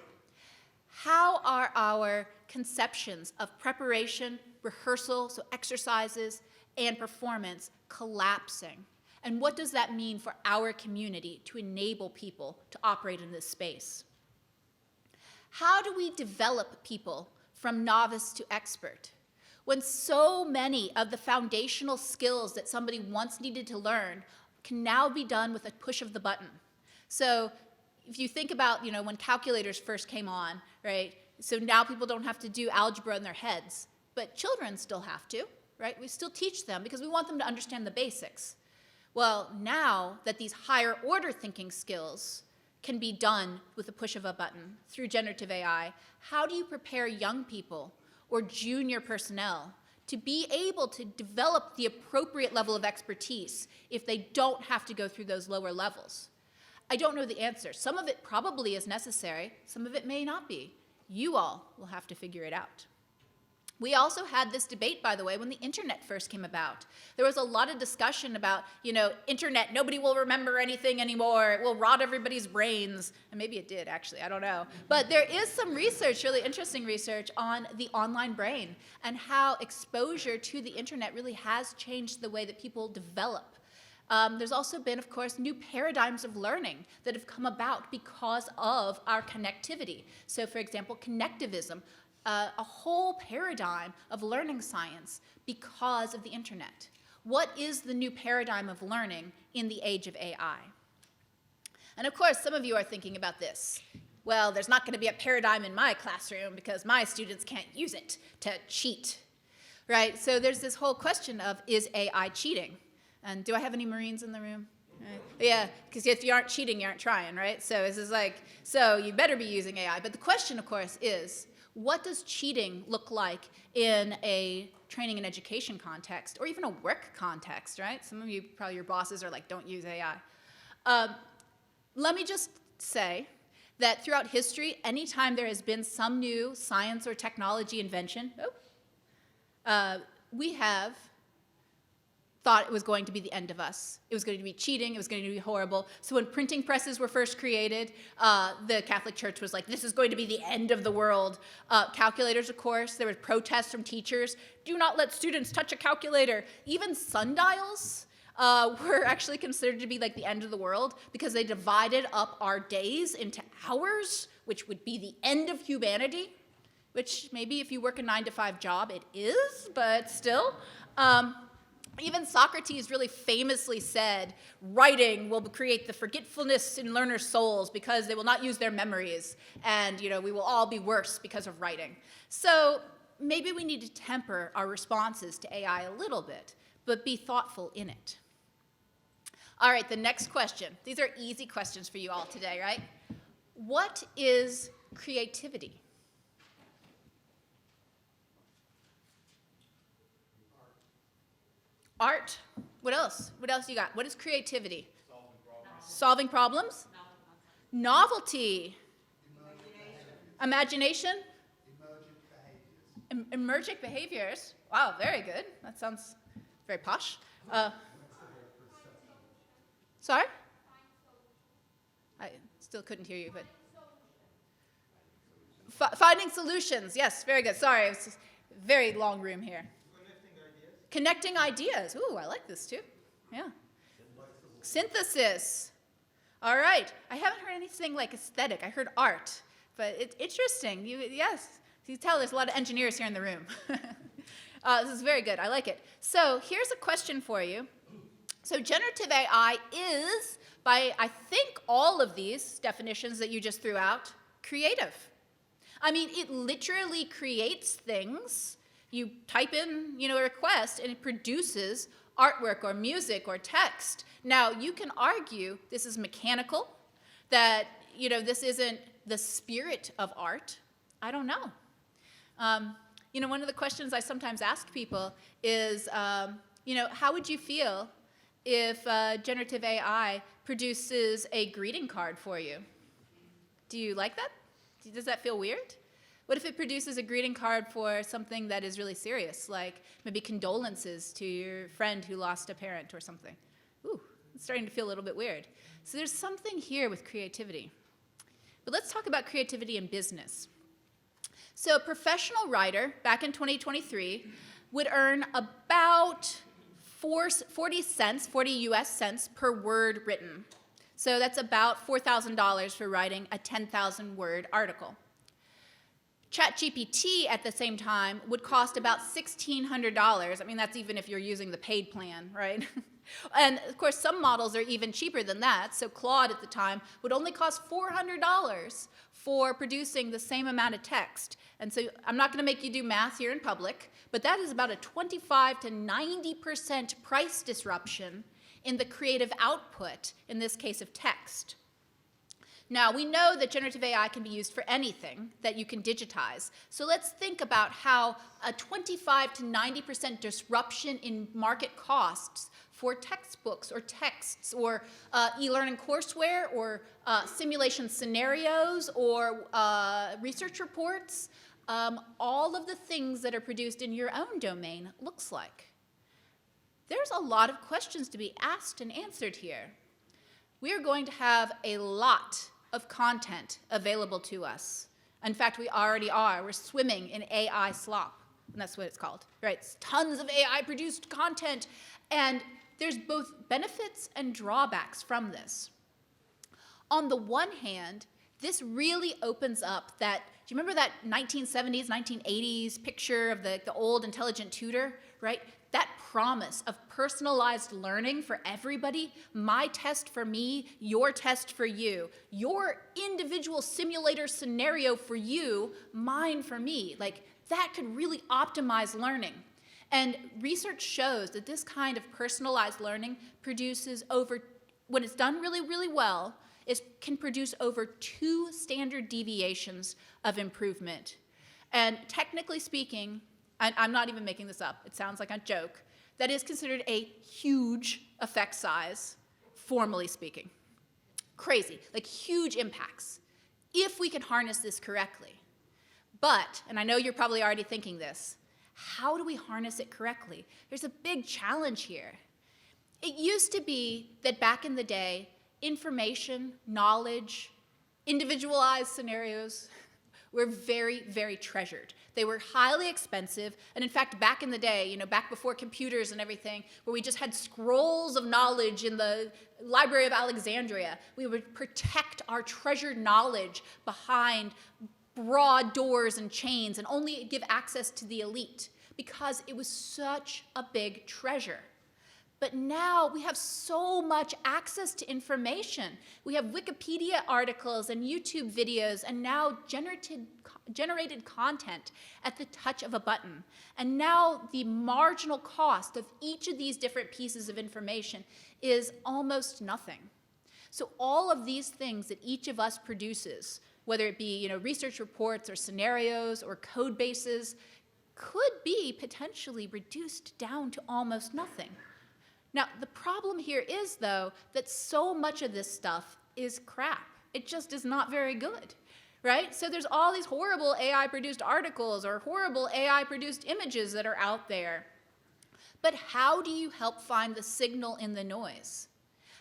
How are our conceptions of preparation, rehearsal, so exercises, and performance collapsing? And what does that mean for our community to enable people to operate in this space? How do we develop people from novice to expert when so many of the foundational skills that somebody once needed to learn can now be done with a push of the button? So if you think about, when calculators first came on, right? So now people don't have to do algebra in their heads, but children still have to, right? We still teach them because we want them to understand the basics. Well, now that these higher order thinking skills can be done with the push of a button through generative AI, how do you prepare young people or junior personnel to be able to develop the appropriate level of expertise if they don't have to go through those lower levels? I don't know the answer. Some of it probably is necessary. Some of it may not be. You all will have to figure it out. We also had this debate, by the way, when the internet first came about. There was a lot of discussion about, internet, nobody will remember anything anymore. It will rot everybody's brains. And maybe it did, actually, I don't know. But there is some research, really interesting research, on the online brain and how exposure to the internet really has changed the way that people develop. There's also been, of course, new paradigms of learning that have come about because of our connectivity. So, for example, connectivism, a whole paradigm of learning science because of the internet. What is the new paradigm of learning in the age of AI? And of course, some of you are thinking about this. Well, there's not going to be a paradigm in my classroom because my students can't use it to cheat, right? So there's this whole question of, is AI cheating? And do I have any Marines in the room? Yeah, because if you aren't cheating, you aren't trying, right? So this is like, so you better be using AI. But the question, of course, is, what does cheating look like in a training and education context, or even a work context, right? Some of you, probably your bosses are like, don't use AI. Let me just say that throughout history, anytime there has been some new science or technology invention, we have thought it was going to be the end of us. It was going to be cheating. It was going to be horrible. So when printing presses were first created, the Catholic Church was like, this is going to be the end of the world. Calculators, of course, there were protests from teachers. Do not let students touch a calculator. Even sundials were actually considered to be like the end of the world because they divided up our days into hours, which would be the end of humanity, which maybe if you work a 9-to-5 job, it is, but still. Even Socrates really famously said, writing will create the forgetfulness in learners' souls because they will not use their memories, and we will all be worse because of writing. So maybe we need to temper our responses to AI a little bit, but be thoughtful in it. All right, the next question. These are easy questions for you all today, right? What is creativity? Art. What else? What else you got? What is creativity? Solving problems. Novelty. Imagination. Emergent behaviors. Wow, very good. That sounds very posh. Sorry? I still couldn't hear you, but finding solutions. Yes, very good. Sorry, it's just a very long room here. Connecting ideas. Ooh, I like this too. Yeah. Synthesis. All right. I haven't heard anything like aesthetic. I heard art, but it's interesting. Yes. You tell there's a lot of engineers here in the room. This is very good. I like it. So here's a question for you. So generative AI is, by I think all of these definitions that you just threw out, creative. I mean, it literally creates things. You type in, a request, and it produces artwork or music or text. Now, you can argue this is mechanical, that, this isn't the spirit of art. I don't know. One of the questions I sometimes ask people is, how would you feel if generative AI produces a greeting card for you? Do you like that? Does that feel weird? What if it produces a greeting card for something that is really serious, like maybe condolences to your friend who lost a parent or something? Ooh, it's starting to feel a little bit weird. So there's something here with creativity. But let's talk about creativity in business. So a professional writer back in 2023 would earn about 40 US cents per word written. So that's about $4,000 for writing a 10,000-word article. ChatGPT at the same time would cost about $1,600. I mean, that's even if you're using the paid plan, right? And of course, some models are even cheaper than that. So Claude at the time would only cost $400 for producing the same amount of text. And so I'm not going to make you do math here in public, but that is about a 25 to 90% price disruption in the creative output, in this case of text. Now, we know that generative AI can be used for anything that you can digitize. So let's think about how a 25 to 90% disruption in market costs for textbooks or texts or e-learning courseware or simulation scenarios or research reports, all of the things that are produced in your own domain looks like. There's a lot of questions to be asked and answered here. We are going to have a lot of content available to us. In fact, we already are. We're swimming in AI slop, and that's what it's called, right? It's tons of AI-produced content, and there's both benefits and drawbacks from this. On the one hand, this really opens up that, do you remember that 1970s, 1980s picture of the old intelligent tutor, right? That promise of personalized learning for everybody, my test for me, your test for you, your individual simulator scenario for you, mine for me, like that could really optimize learning. And research shows that this kind of personalized learning produces over, when it's done really, really well, it can produce over 2 standard deviations of improvement. And technically speaking, I'm not even making this up, it sounds like a joke, that is considered a huge effect size, formally speaking. Crazy, like huge impacts. if we can harness this correctly. But, and I know you're probably already thinking this, how do we harness it correctly? There's a big challenge here. It used to be that back in the day, information, knowledge, individualized scenarios were very, very treasured. They were highly expensive, and in fact, back in the day, back before computers and everything, where we just had scrolls of knowledge in the Library of Alexandria, we would protect our treasured knowledge behind broad doors and chains and only give access to the elite because it was such a big treasure. But now we have so much access to information. We have Wikipedia articles and YouTube videos and now generated content at the touch of a button. And now the marginal cost of each of these different pieces of information is almost nothing. So all of these things that each of us produces, whether it be research reports or scenarios or code bases, could be potentially reduced down to almost nothing. Now, the problem here is, though, that so much of this stuff is crap. It just is not very good, right? So there's all these horrible AI-produced articles or horrible AI-produced images that are out there. But how do you help find the signal in the noise?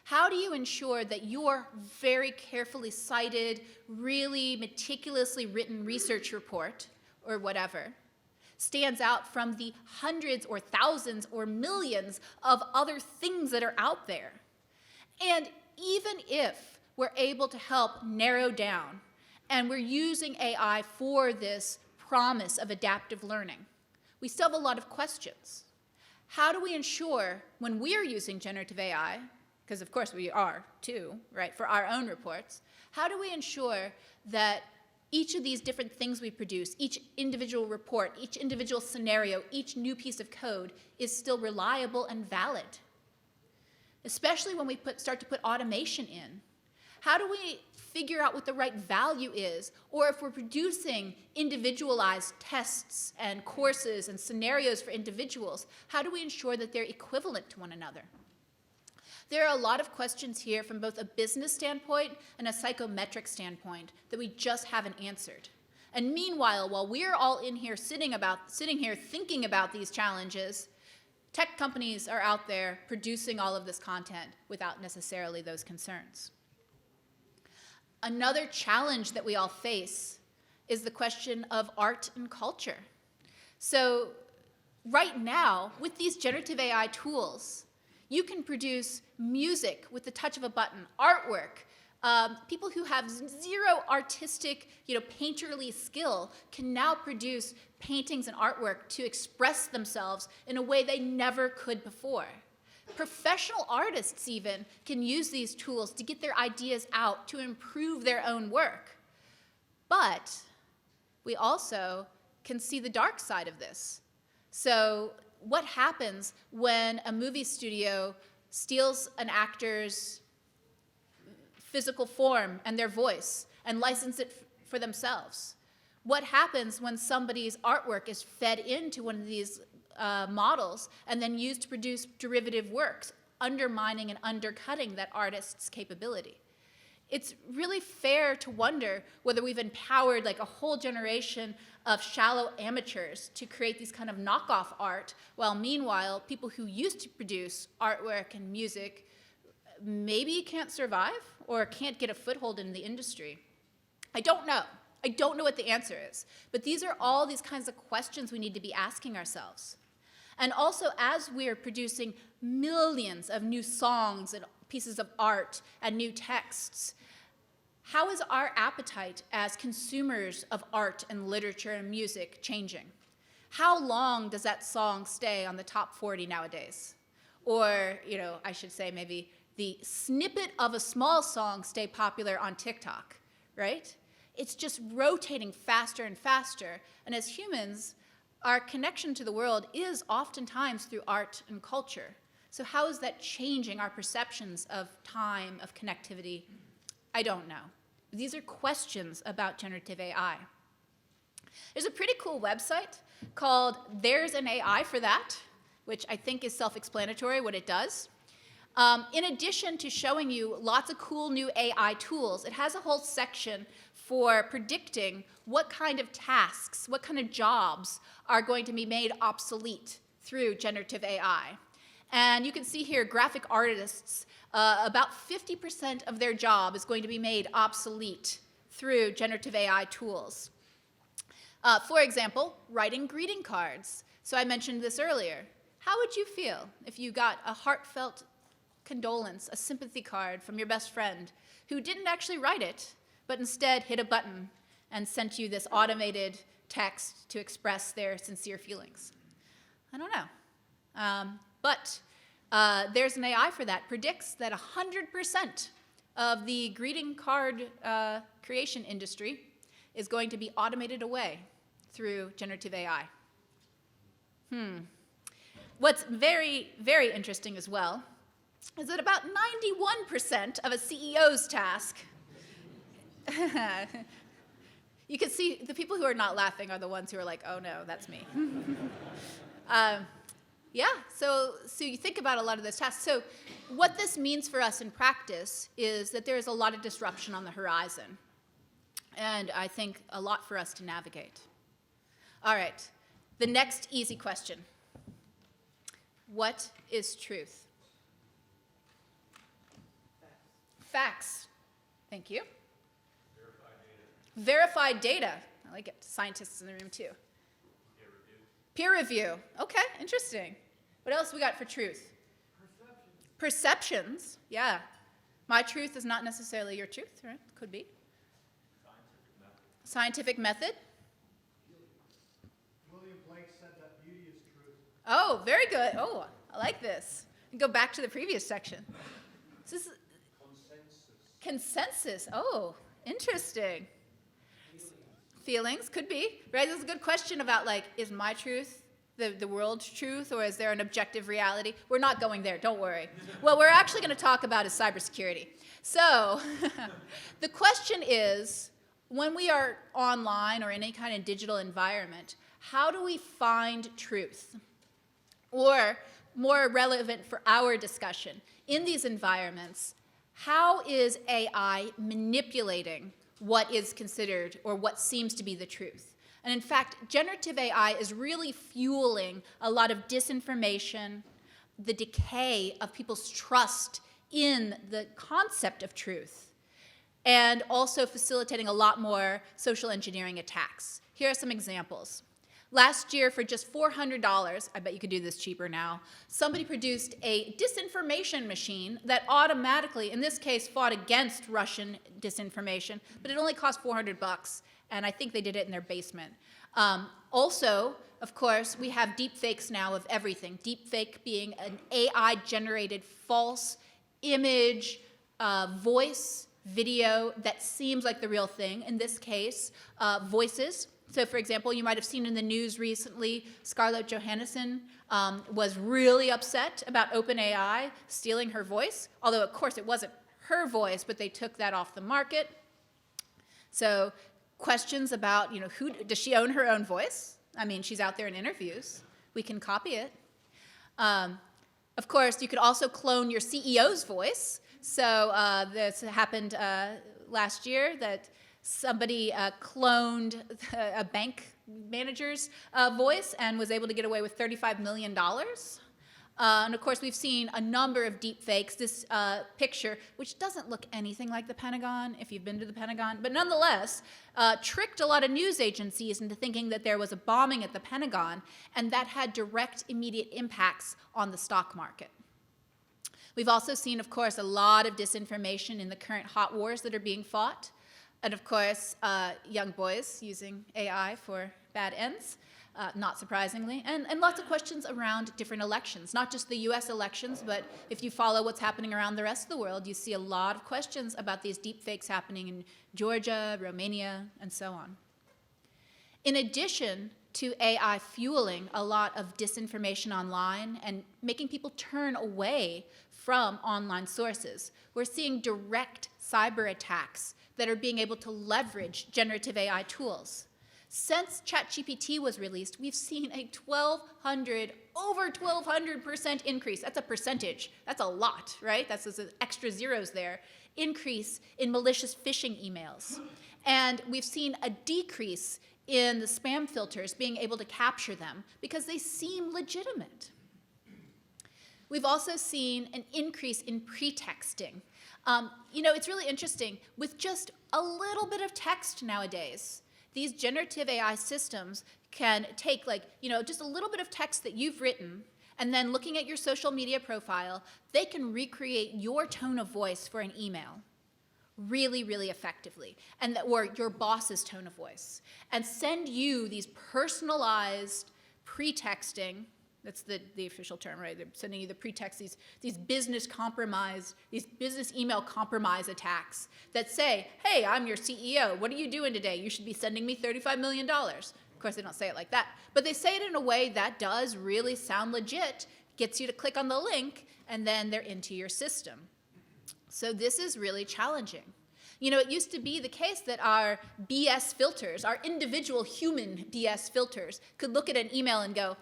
How do you ensure that your very carefully cited, really meticulously written research report, or whatever, stands out from the hundreds or thousands or millions of other things that are out there? And even if we're able to help narrow down, and we're using AI for this promise of adaptive learning, we still have a lot of questions. How do we ensure when we're using generative AI, because of course we are too, right, for our own reports, how do we ensure that each of these different things we produce, each individual report, each individual scenario, each new piece of code is still reliable and valid? Especially when we start to put automation in. How do we figure out what the right value is? Or if we're producing individualized tests and courses and scenarios for individuals, how do we ensure that they're equivalent to one another? There are a lot of questions here from both a business standpoint and a psychometric standpoint that we just haven't answered. And meanwhile, while we're all in here sitting here thinking about these challenges, tech companies are out there producing all of this content without necessarily those concerns. Another challenge that we all face is the question of art and culture. So right now, with these generative AI tools, you can produce music with the touch of a button, artwork. People who have zero artistic, painterly skill can now produce paintings and artwork to express themselves in a way they never could before. Professional artists even can use these tools to get their ideas out, to improve their own work. But we also can see the dark side of this. So what happens when a movie studio steals an actor's physical form and their voice and license it for themselves? What happens when somebody's artwork is fed into one of these models and then used to produce derivative works, undermining and undercutting that artist's capability? It's really fair to wonder whether we've empowered like a whole generation of shallow amateurs to create these kind of knockoff art, while meanwhile, people who used to produce artwork and music maybe can't survive or can't get a foothold in the industry. I don't know. I don't know what the answer is. But these are all these kinds of questions we need to be asking ourselves. And also, as we're producing millions of new songs and pieces of art and new texts, how is our appetite as consumers of art and literature and music changing? How long does that song stay on the top 40 nowadays? Or, I should say maybe the snippet of a small song stay popular on TikTok, right? It's just rotating faster and faster. And as humans, our connection to the world is oftentimes through art and culture. So how is that changing our perceptions of time, of connectivity? I don't know. These are questions about generative AI. There's a pretty cool website called There's an AI for That, which I think is self-explanatory what it does. In addition to showing you lots of cool new AI tools, it has a whole section for predicting what kind of tasks, what kind of jobs are going to be made obsolete through generative AI. And you can see here graphic artists, about 50% of their job is going to be made obsolete through generative AI tools. For example, writing greeting cards. So I mentioned this earlier. How would you feel if you got a heartfelt condolence, a sympathy card from your best friend who didn't actually write it, but instead hit a button and sent you this automated text to express their sincere feelings? I don't know. But there's an AI for that, predicts that 100% of the greeting card creation industry is going to be automated away through generative AI. What's very, very interesting as well is that about 91% of a CEO's task, you can see the people who are not laughing are the ones who are like, oh no, that's me. Yeah, so you think about a lot of those tasks. So what this means for us in practice is that there is a lot of disruption on the horizon. And I think a lot for us to navigate. All right, the next easy question. What is truth? Facts. Thank you. Verified data. I like it. Scientists in the room too. Peer review. Okay, interesting. What else we got for truth? Perceptions. Yeah. My truth is not necessarily your truth, right? Could be. Scientific method. William Blake said that beauty is truth. Oh, very good. Oh, I like this. Go back to the previous section. This is consensus. Oh, interesting. Feelings could be, right? This is a good question about, like, is my truth the world's truth, or is there an objective reality? We're not going there, don't worry. What we're actually going to talk about is cybersecurity. So the question is, when we are online or in any kind of digital environment, how do we find truth? Or, more relevant for our discussion, in these environments, how is AI manipulating what is considered or what seems to be the truth? And in fact, generative AI is really fueling a lot of disinformation, the decay of people's trust in the concept of truth, and also facilitating a lot more social engineering attacks. Here are some examples. Last year, for just $400, I bet you could do this cheaper now, somebody produced a disinformation machine that automatically, in this case, fought against Russian disinformation, but it only cost $400, and I think they did it in their basement. Also, of course, we have deepfakes now of everything. Deepfake being an AI-generated false image, voice, video that seems like the real thing. In this case, voices. So, for example, you might have seen in the news recently, Scarlett Johansson was really upset about OpenAI stealing her voice, although, of course, it wasn't her voice, but they took that off the market. So questions about, who does she own her own voice? I mean, she's out there in interviews. We can copy it. Of course, you could also clone your CEO's voice. So this happened last year that somebody cloned a bank manager's voice and was able to get away with $35 million. And of course, we've seen a number of deep fakes. This picture, which doesn't look anything like the Pentagon, if you've been to the Pentagon, but nonetheless, tricked a lot of news agencies into thinking that there was a bombing at the Pentagon, and that had direct, immediate impacts on the stock market. We've also seen, of course, a lot of disinformation in the current hot wars that are being fought. And of course, young boys using AI for bad ends. Not surprisingly, and lots of questions around different elections, not just the US elections, but if you follow what's happening around the rest of the world, you see a lot of questions about these deepfakes happening in Georgia, Romania, and so on. In addition to AI fueling a lot of disinformation online and making people turn away from online sources, we're seeing direct cyber attacks that are being able to leverage generative AI tools. Since ChatGPT was released, we've seen a over 1,200% increase. That's a percentage. That's a lot, right? That's those extra zeros there. Increase in malicious phishing emails. And we've seen a decrease in the spam filters being able to capture them because they seem legitimate. We've also seen an increase in pretexting. It's really interesting. With just a little bit of text nowadays, these generative AI systems can take just a little bit of text that you've written, and then looking at your social media profile, they can recreate your tone of voice for an email really, really effectively, or your boss's tone of voice, and send you these personalized pretexting. That's the official term, right? They're sending you the pretext, these business email compromise attacks that say, hey, I'm your CEO. What are you doing today? You should be sending me $35 million. Of course, they don't say it like that. But they say it in a way that does really sound legit, gets you to click on the link, and then they're into your system. So this is really challenging. It used to be the case that our BS filters, our individual human BS filters, could look at an email and go,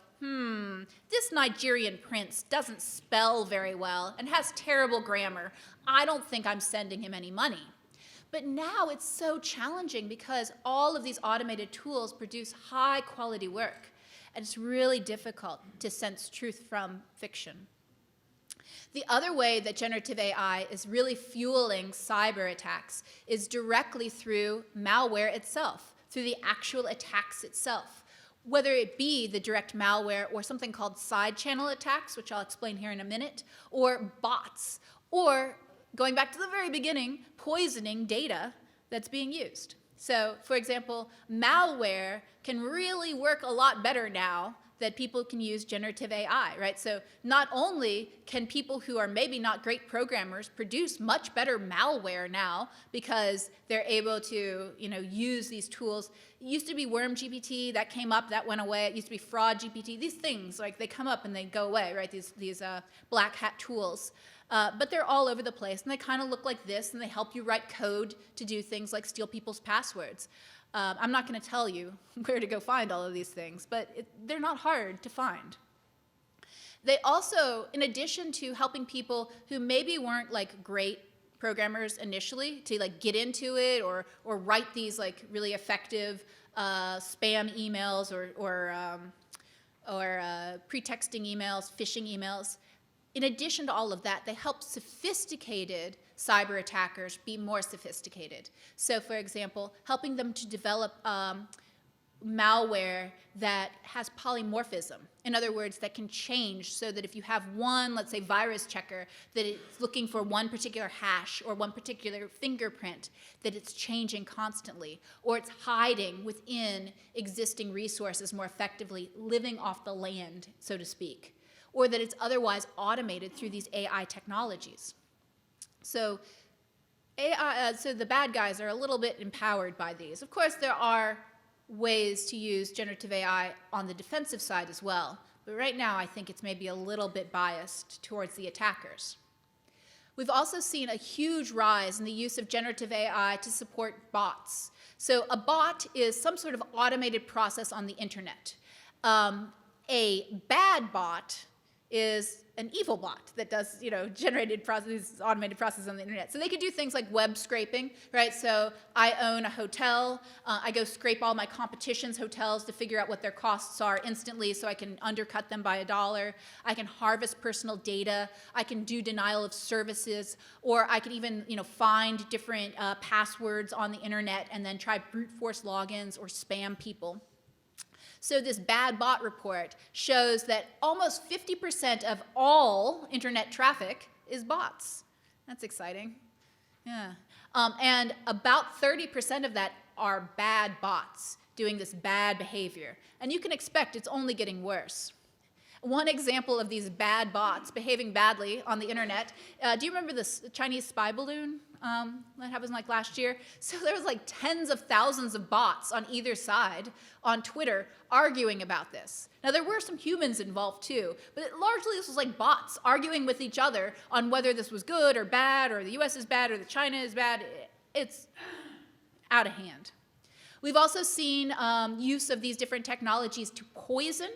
this Nigerian prince doesn't spell very well and has terrible grammar. I don't think I'm sending him any money. But now it's so challenging because all of these automated tools produce high quality work, and it's really difficult to sense truth from fiction. The other way that generative AI is really fueling cyber attacks is directly through malware itself, through the actual attacks itself. Whether it be the direct malware or something called side channel attacks, which I'll explain here in a minute, or bots, or going back to the very beginning, poisoning data that's being used. So, for example, malware can really work a lot better now that people can use generative AI, right? So not only can people who are maybe not great programmers produce much better malware now because they're able to, use these tools. It used to be Worm GPT, that came up, that went away. It used to be Fraud GPT. These things, they come up and they go away, right? These black hat tools. But they're all over the place, and they kind of look like this, and they help you write code to do things like steal people's passwords. I'm not going to tell you where to go find all of these things, but they're not hard to find. They also, in addition to helping people who maybe weren't great programmers initially to get into it or write these really effective spam emails or pretexting emails, phishing emails, in addition to all of that, they help sophisticated cyber attackers be more sophisticated. So, for example, helping them to develop malware that has polymorphism. In other words, that can change so that if you have one, let's say, virus checker, that it's looking for one particular hash or one particular fingerprint, that it's changing constantly, or it's hiding within existing resources more effectively, living off the land, so to speak, or that it's otherwise automated through these AI technologies. So the bad guys are a little bit empowered by these. Of course, there are ways to use generative AI on the defensive side as well, but right now I think it's maybe a little bit biased towards the attackers. We've also seen a huge rise in the use of generative AI to support bots. So a bot is some sort of automated process on the internet. A bad bot is an evil bot that does, automated processes on the internet. So they could do things like web scraping, right? So I own a hotel. I go scrape all my competition's hotels to figure out what their costs are instantly so I can undercut them by $1. I can harvest personal data. I can do denial of services, or I could even, find different passwords on the internet and then try brute force logins or spam people. So this bad bot report shows that almost 50% of all internet traffic is bots. That's exciting. Yeah. And about 30% of that are bad bots doing this bad behavior. And you can expect it's only getting worse. One example of these bad bots behaving badly on the internet, do you remember this Chinese spy balloon that happened last year? So there was tens of thousands of bots on either side on Twitter arguing about this. Now there were some humans involved too, but largely this was bots arguing with each other on whether this was good or bad, or the US is bad or the China is bad. It's out of hand. We've also seen use of these different technologies to poison.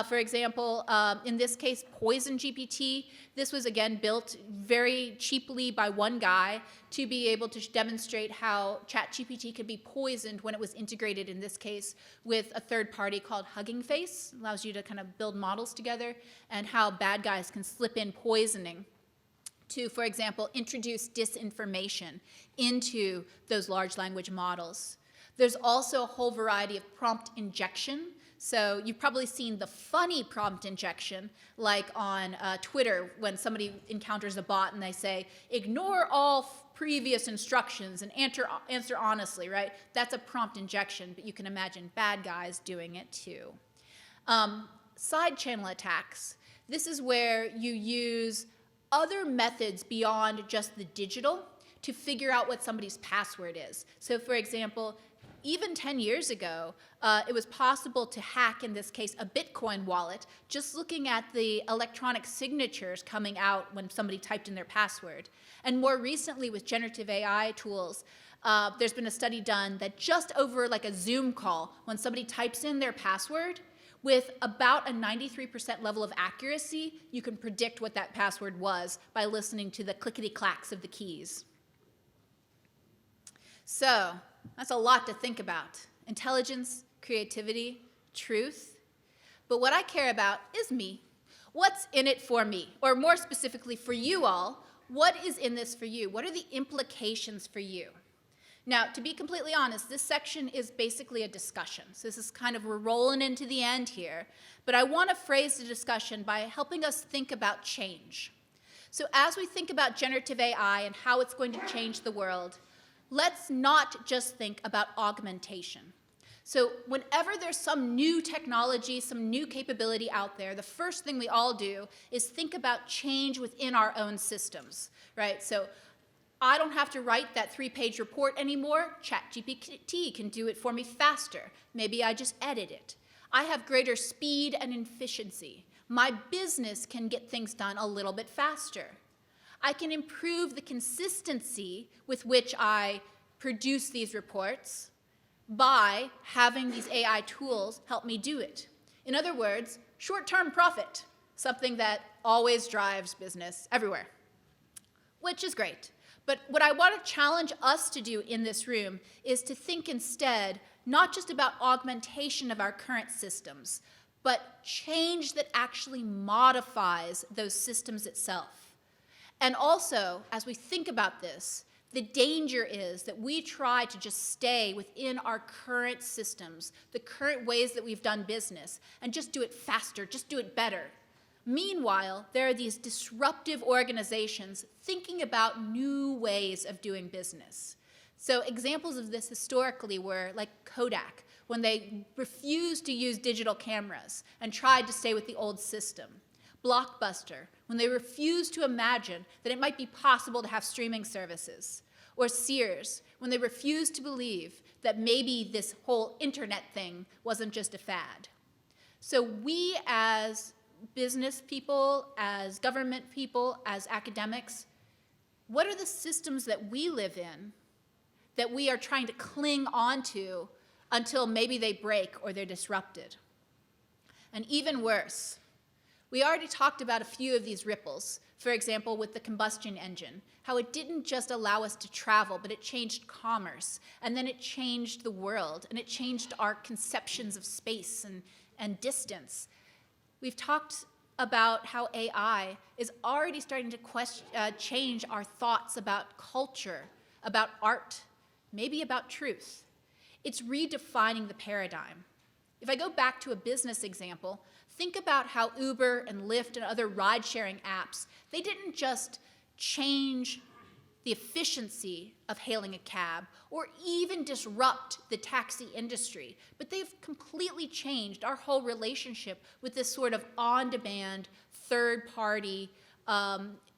For example, in this case, Poison GPT. This was, again, built very cheaply by one guy to be able to demonstrate how ChatGPT could be poisoned when it was integrated, in this case, with a third party called Hugging Face. It allows you to kind of build models together, and how bad guys can slip in poisoning to, for example, introduce disinformation into those large language models. There's also a whole variety of prompt injection. So you've probably seen the funny prompt injection, like on Twitter when somebody encounters a bot and they say, ignore all previous instructions and answer honestly, right? That's a prompt injection, but you can imagine bad guys doing it too. Side channel attacks. This is where you use other methods beyond just the digital to figure out what somebody's password is. So for example, even 10 years ago, it was possible to hack, in this case, a Bitcoin wallet, just looking at the electronic signatures coming out when somebody typed in their password. And more recently, with generative AI tools, there's been a study done that just over like a Zoom call, when somebody types in their password, with about a 93% level of accuracy, you can predict what that password was by listening to the clickety-clacks of the keys. So, that's a lot to think about. Intelligence, creativity, truth. But what I care about is me. What's in it for me? Or more specifically for you all, what is in this for you? What are the implications for you? Now, to be completely honest, this section is basically a discussion. So this is kind of, we're rolling into the end here. But I want to phrase the discussion by helping us think about change. So as we think about generative AI and how it's going to change the world, let's not just think about augmentation. So whenever there's some new technology, some new capability out there, the first thing we all do is think about change within our own systems, right? So I don't have to write that 3-page report anymore. ChatGPT can do it for me faster. Maybe I just edit it. I have greater speed and efficiency. My business can get things done a little bit faster. I can improve the consistency with which I produce these reports by having these AI tools help me do it. In other words, short-term profit, something that always drives business everywhere, which is great. But what I want to challenge us to do in this room is to think instead not just about augmentation of our current systems, but change that actually modifies those systems itself. And also, as we think about this, the danger is that we try to just stay within our current systems, the current ways that we've done business, and just do it faster, just do it better. Meanwhile, there are these disruptive organizations thinking about new ways of doing business. So examples of this historically were like Kodak, when they refused to use digital cameras and tried to stay with the old system. Blockbuster, when they refused to imagine that it might be possible to have streaming services. Or Sears, when they refused to believe that maybe this whole internet thing wasn't just a fad. So we as business people, as government people, as academics, what are the systems that we live in that we are trying to cling onto until maybe they break or they're disrupted? And even worse, we already talked about a few of these ripples. For example, with the combustion engine, how it didn't just allow us to travel, but it changed commerce, and then it changed the world, and it changed our conceptions of space and distance. We've talked about how AI is already starting to change our thoughts about culture, about art, maybe about truth. It's redefining the paradigm. If I go back to a business example, think about how Uber and Lyft and other ride-sharing apps, they didn't just change the efficiency of hailing a cab or even disrupt the taxi industry, but they've completely changed our whole relationship with this sort of on-demand, third-party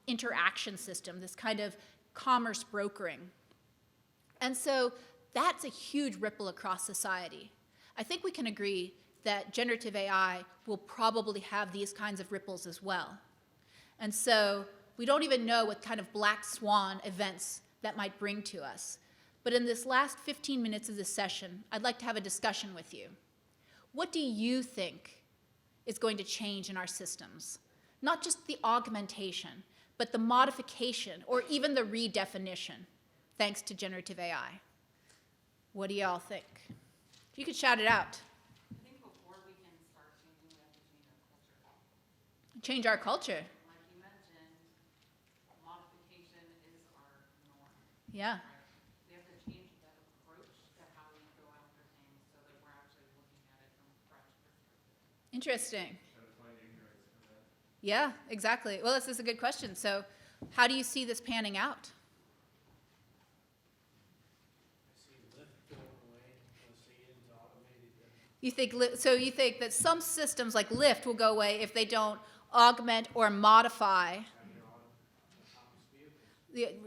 interaction system, this kind of commerce brokering. And so that's a huge ripple across society. I think we can agree that generative AI will probably have these kinds of ripples as well. And so we don't even know what kind of black swan events that might bring to us. But in this last 15 minutes of this session, I'd like to have a discussion with you. What do you think is going to change in our systems? Not just the augmentation, but the modification or even the redefinition, thanks to generative AI. What do y'all think? If you could shout it out. I think before we can start changing, we have to change our culture. Change our culture. Like you mentioned, modification is our norm. Yeah. Right? We have to change that approach to how we go after things so that we're actually looking at it from a fresh perspective. Interesting. And find ignorance for that. Yeah, exactly. Well, this is a good question. So how do you see this panning out? I see Lyft going away, I see it automated. You think so? You think that some systems like Lyft will go away if they don't augment or modify?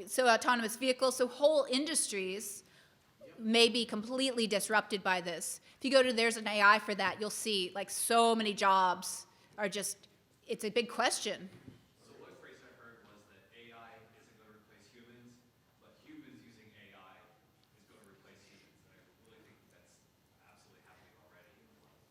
So autonomous vehicles, so whole industries may be completely disrupted by this. If you go to there's an AI for that, you'll see like so many jobs are just. It's a big question. So one phrase I heard was that AI isn't going to replace humans, but humans using AI is going to replace humans. And I really think that's absolutely happening already in a lot of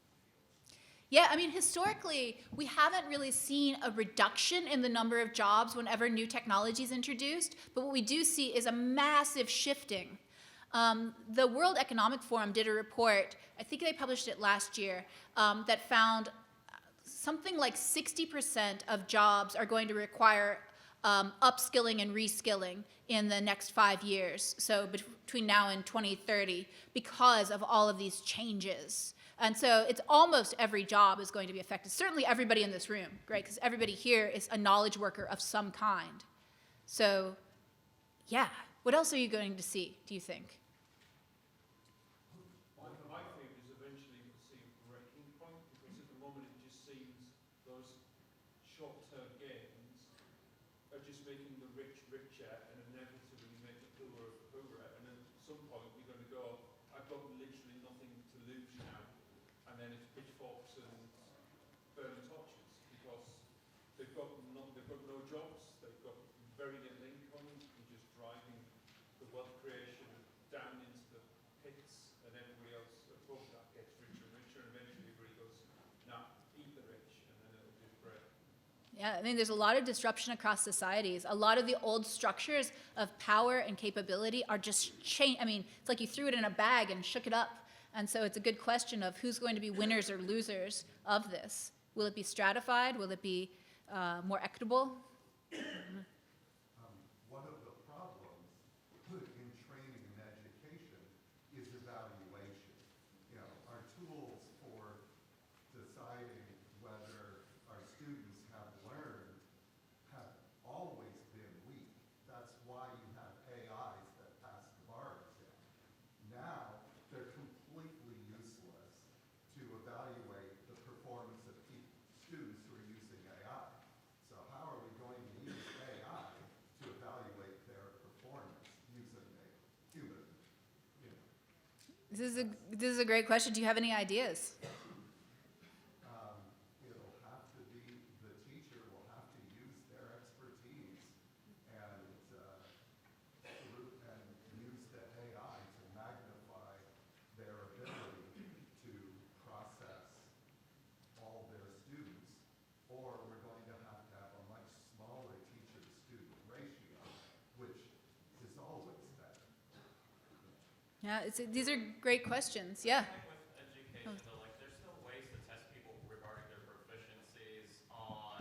fields. Yeah, I mean, historically, we haven't really seen a reduction in the number of jobs whenever new technology is introduced, but what we do see is a massive shifting. The World Economic Forum did a report, I think they published it last year, that found something like 60% of jobs are going to require upskilling and reskilling in the next 5 years, so between now and 2030, because of all of these changes. And so it's almost every job is going to be affected. Certainly everybody in this room, right? Because everybody here is a knowledge worker of some kind. So, yeah. What else are you going to see, do you think? My fear is eventually we'll see a breaking point, because at the moment it just seems those short-term gains are just making the rich richer and inevitably make the poorer poorer. And at some point we're going to go, I've got literally nothing to lose now. And then it's pitchforks and burning torches, because they've got no jobs, they've got very little income, you're just driving the wealth creation down into the pits, and everybody else above that gets richer and richer, and eventually everybody goes, nah, eat the rich, and then it'll just break. Yeah, I mean, there's a lot of disruption across societies. A lot of the old structures of power and capability are just changed. I mean, it's like you threw it in a bag and shook it up. And so it's a good question of who's going to be winners or losers of this. Will it be stratified? Will it be more equitable? One of the problems in training and education is evaluation. You know, our tools for deciding whether our students have learned have always been weak. That's why you have AIs that pass the bar exam. Now, they're completely useless to evaluate the performance of students who are using AI. So how are we going to use AI to evaluate their performance using a human? You know, This is a great question. Do you have any ideas? it'll have to be, the teacher will have to use their expertise and use the AI to magnify their ability to process all their students, or we're going to have a much smaller teacher-to-student ratio, which is always better. Yeah, these are great questions. Yeah. I think with education, though, like there's still ways to test people regarding their proficiencies on,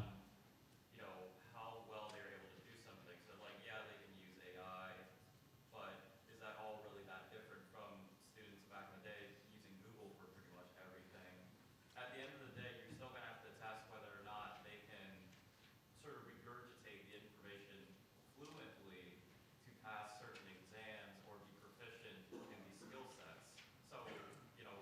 you know, how well they're able to do something. So like, yeah, they can use AI, but is that all really that different from students back in the day using Google for pretty much everything? At the end of the day, you're still going to have to test whether or not they can sort of regurgitate the information fluently to pass certain exams or be proficient in these skill sets. So, you know,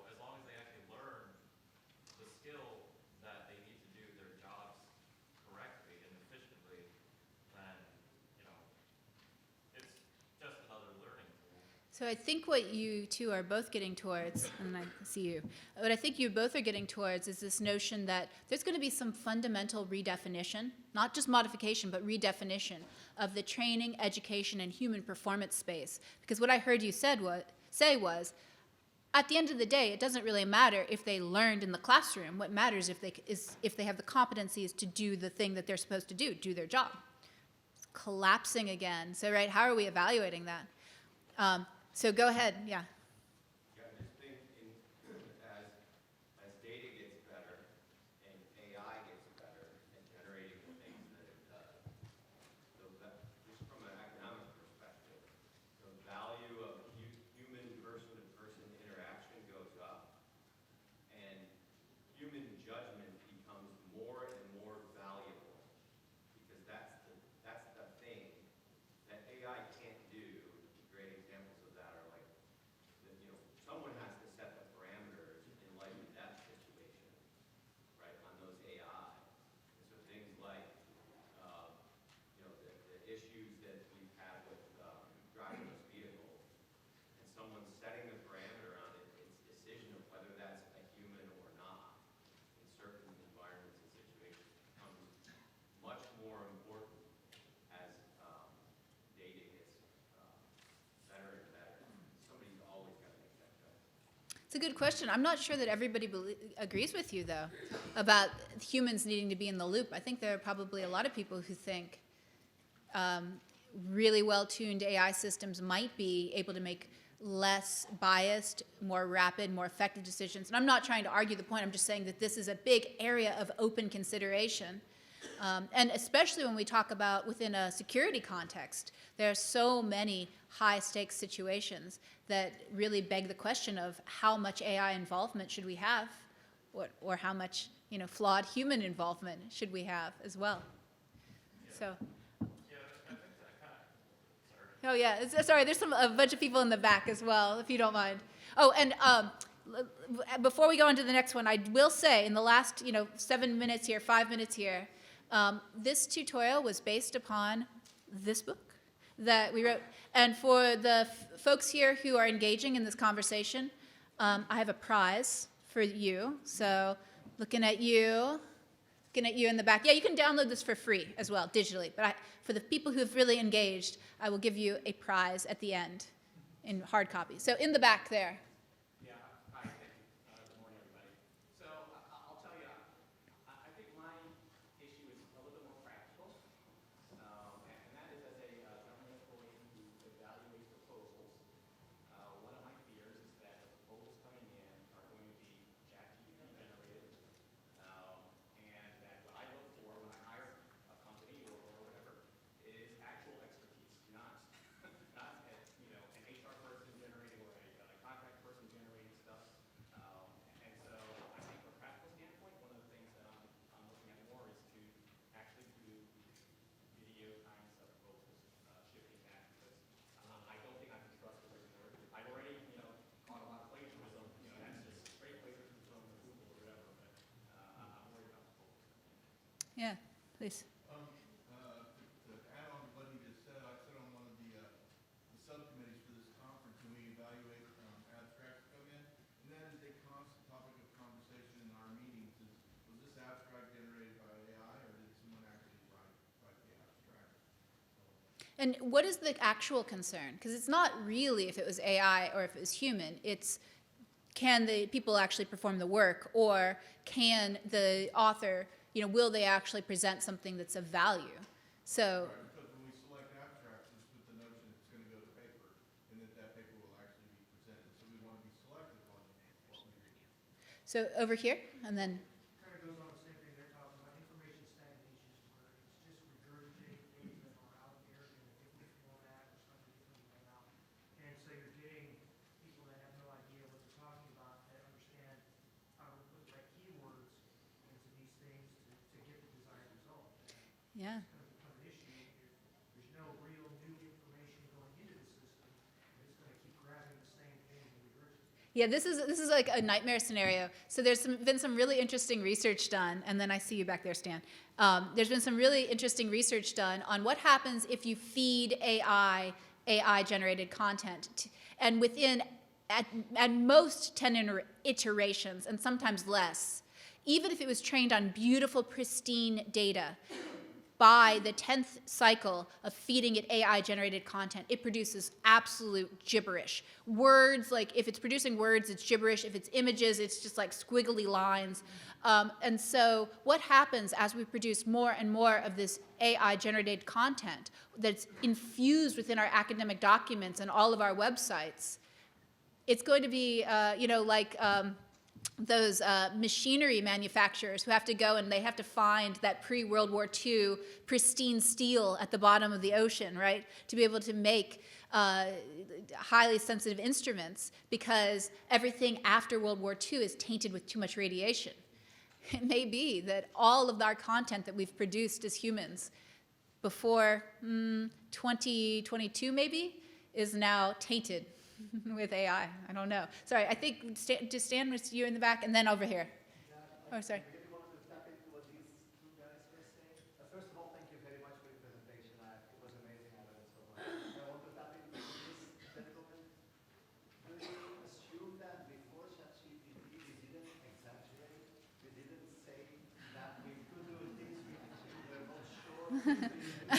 So I think what you two are both getting towards, and I see you, what I think you both are getting towards is this notion that there's going to be some fundamental redefinition, not just modification, but redefinition of the training, education, and human performance space. Because what I heard you say was, at the end of the day, it doesn't really matter if they learned in the classroom. What matters is if they have the competencies to do the thing that they're supposed to do their job. It's collapsing again. So, right, how are we evaluating that? So go ahead, yeah. Yeah, I just think as data gets better and AI gets better at generating the things that it does, just from an economic perspective, the value of human person-to-person interaction goes up, and human judgment becomes more and more valuable, because that's the thing that AI can't do. Great examples of that are like, someone has to set the parameters in life and death situations, right, on those AI. And so things like, the issues that we've had with driverless vehicles, and someone setting the parameter on its decision of whether that's a human or not in certain environments and situations becomes much more important as data gets better and better. Somebody's always got to make that judgment. It's a good question. I'm not sure that everybody agrees with you, though, about humans needing to be in the loop. I think there are probably a lot of people who think really well-tuned AI systems might be able to make less biased, more rapid, more effective decisions. And I'm not trying to argue the point. I'm just saying that this is a big area of open consideration. And especially when we talk about within a security context, there are so many high-stakes situations that really beg the question of how much AI involvement should we have, or how much flawed human involvement should we have as well. So. Oh yeah, sorry. There's a bunch of people in the back as well, if you don't mind. Oh, and before we go on to the next one, I will say in the last 7 minutes here, 5 minutes here, this tutorial was based upon this book that we wrote. And for the folks here who are engaging in this conversation, I have a prize for you. So looking at you in the back. Yeah, you can download this for free as well, digitally. But for the people who have really engaged, I will give you a prize at the end in hard copy. So in the back there. Yeah, hi, thank you. Good morning, everybody. So I'll tell you, I think my issue is a little bit more practical, and that is as a government employee who evaluates proposals. One of my fears is that the proposals coming in are going to be ChatGPT generated, and that what I look for when I hire a company or whatever is actual expertise, not an HR person generating or a contract person generating stuff. And so I think from a practical standpoint, one of the things that I'm looking at more is to actually do video kinds of proposals, shifting that, because I don't think I can trust the written word. I've already, caught a lot of plagiarism, that's just straight plagiarism from Google or whatever, but I'm worried about the proposals. Yeah, please. To add on to what he just said, I sit on one of the subcommittees for this conference, and we evaluate abstracts that come in, and that is a constant topic of conversation in our meetings. Was this abstract generated by AI, or did someone actually write the abstract? And what is the actual concern? Because it's not really if it was AI or if it was human. It's can the people actually perform the work, or can the author, will they actually present something that's of value? So. Right, because when we select abstracts, it's with the notion it's going to go to paper, and that paper will actually be presented. So we want to be selective on what we read. So over here, and then. Kind of goes on the same thing they're talking about, information stagnation, where it's just regurgitating things that are out there in a different format or something different layout. And so you're getting people that have no idea what they're talking about, that understand how to put the right keywords into these things to get the desired result. Yeah. It's going to become an issue if there's no real new information going into the system, and it's going to keep grabbing the same thing and regurgitating. Yeah, this is like a nightmare scenario. So there's been some really interesting research done, and then I see you back there, Stan. There's been some really interesting research done on what happens if you feed AI-generated content. And within, at most 10 iterations, and sometimes less, even if it was trained on beautiful, pristine data, by the 10th cycle of feeding it AI-generated content, it produces absolute gibberish. Words, like if it's producing words, it's gibberish. If it's images, it's just like squiggly lines. And so what happens as we produce more and more of this AI-generated content that's infused within our academic documents and all of our websites, it's going to be, like those machinery manufacturers who have to go and they have to find that pre-World War II pristine steel at the bottom of the ocean, right, to be able to make highly sensitive instruments because everything after World War II is tainted with too much radiation. It may be that all of our content that we've produced as humans before 2022 maybe is now tainted with AI. I don't know. Sorry, I think just stand with you in the back and then over here. Oh, sorry. I really wanted to tap into what these two guys were saying. First of all, thank you very much for your presentation. It was amazing. I learned so much. I want to tap into this gentleman. Do you assume that before ChatGPT we didn't exaggerate? We didn't say that we could do things we actually were not sure we could do?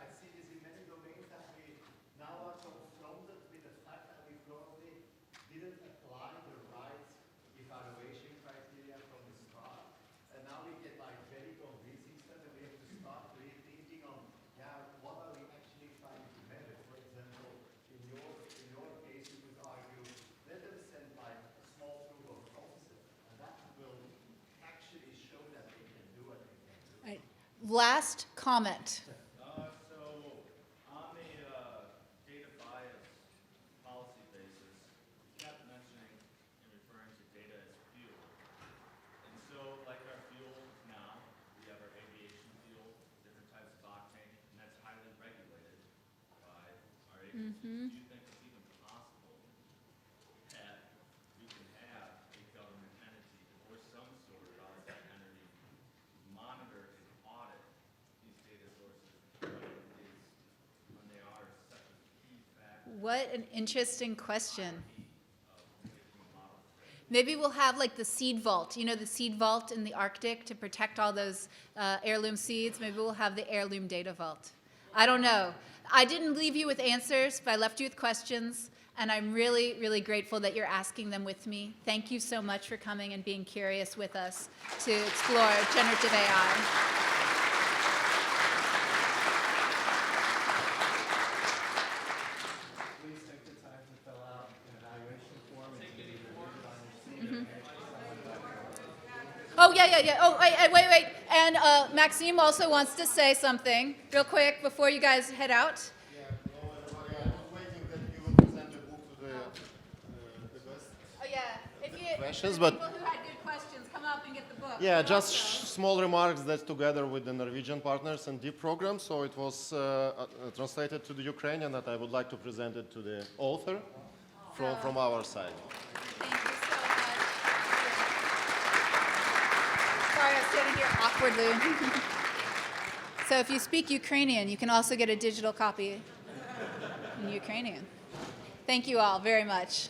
I see this in many domains that we now are confronted with the fact that we probably didn't apply the right evaluation criteria from the start. And now we get like very convincing stuff and we have to start rethinking on, what are we actually trying to measure? For example, in your case, you could argue, let them send like a small proof of concept, and that will actually show that they can do what they can do. Right. Last comment. Do you think it's even possible that we can have a government entity or some sort of outside entity monitor and audit these data sources when they are such a key factor? What an interesting question. Maybe we'll have like the seed vault, the seed vault in the Arctic to protect all those heirloom seeds. Maybe we'll have the heirloom data vault. I don't know. I didn't leave you with answers, but I left you with questions, and I'm really, really grateful that you're asking them with me. Thank you so much for coming and being curious with us to explore generative AI. Please take the time to fill out an evaluation form. And Oh, yeah. Oh, wait. And Maxime also wants to say something real quick before you guys head out. Yeah, hello everybody. I was waiting that you will present the book to the best Oh, yeah. If you, questions, people but who had good questions, come up and get the book. yeah, But just also- small remarks that together with the Norwegian partners and DEEP program, so it was translated to the Ukrainian, that I would like to present it to the author from our side. Thank you so much. Sorry, I was standing here awkwardly. So if you speak Ukrainian, you can also get a digital copy in Ukrainian. Thank you all very much.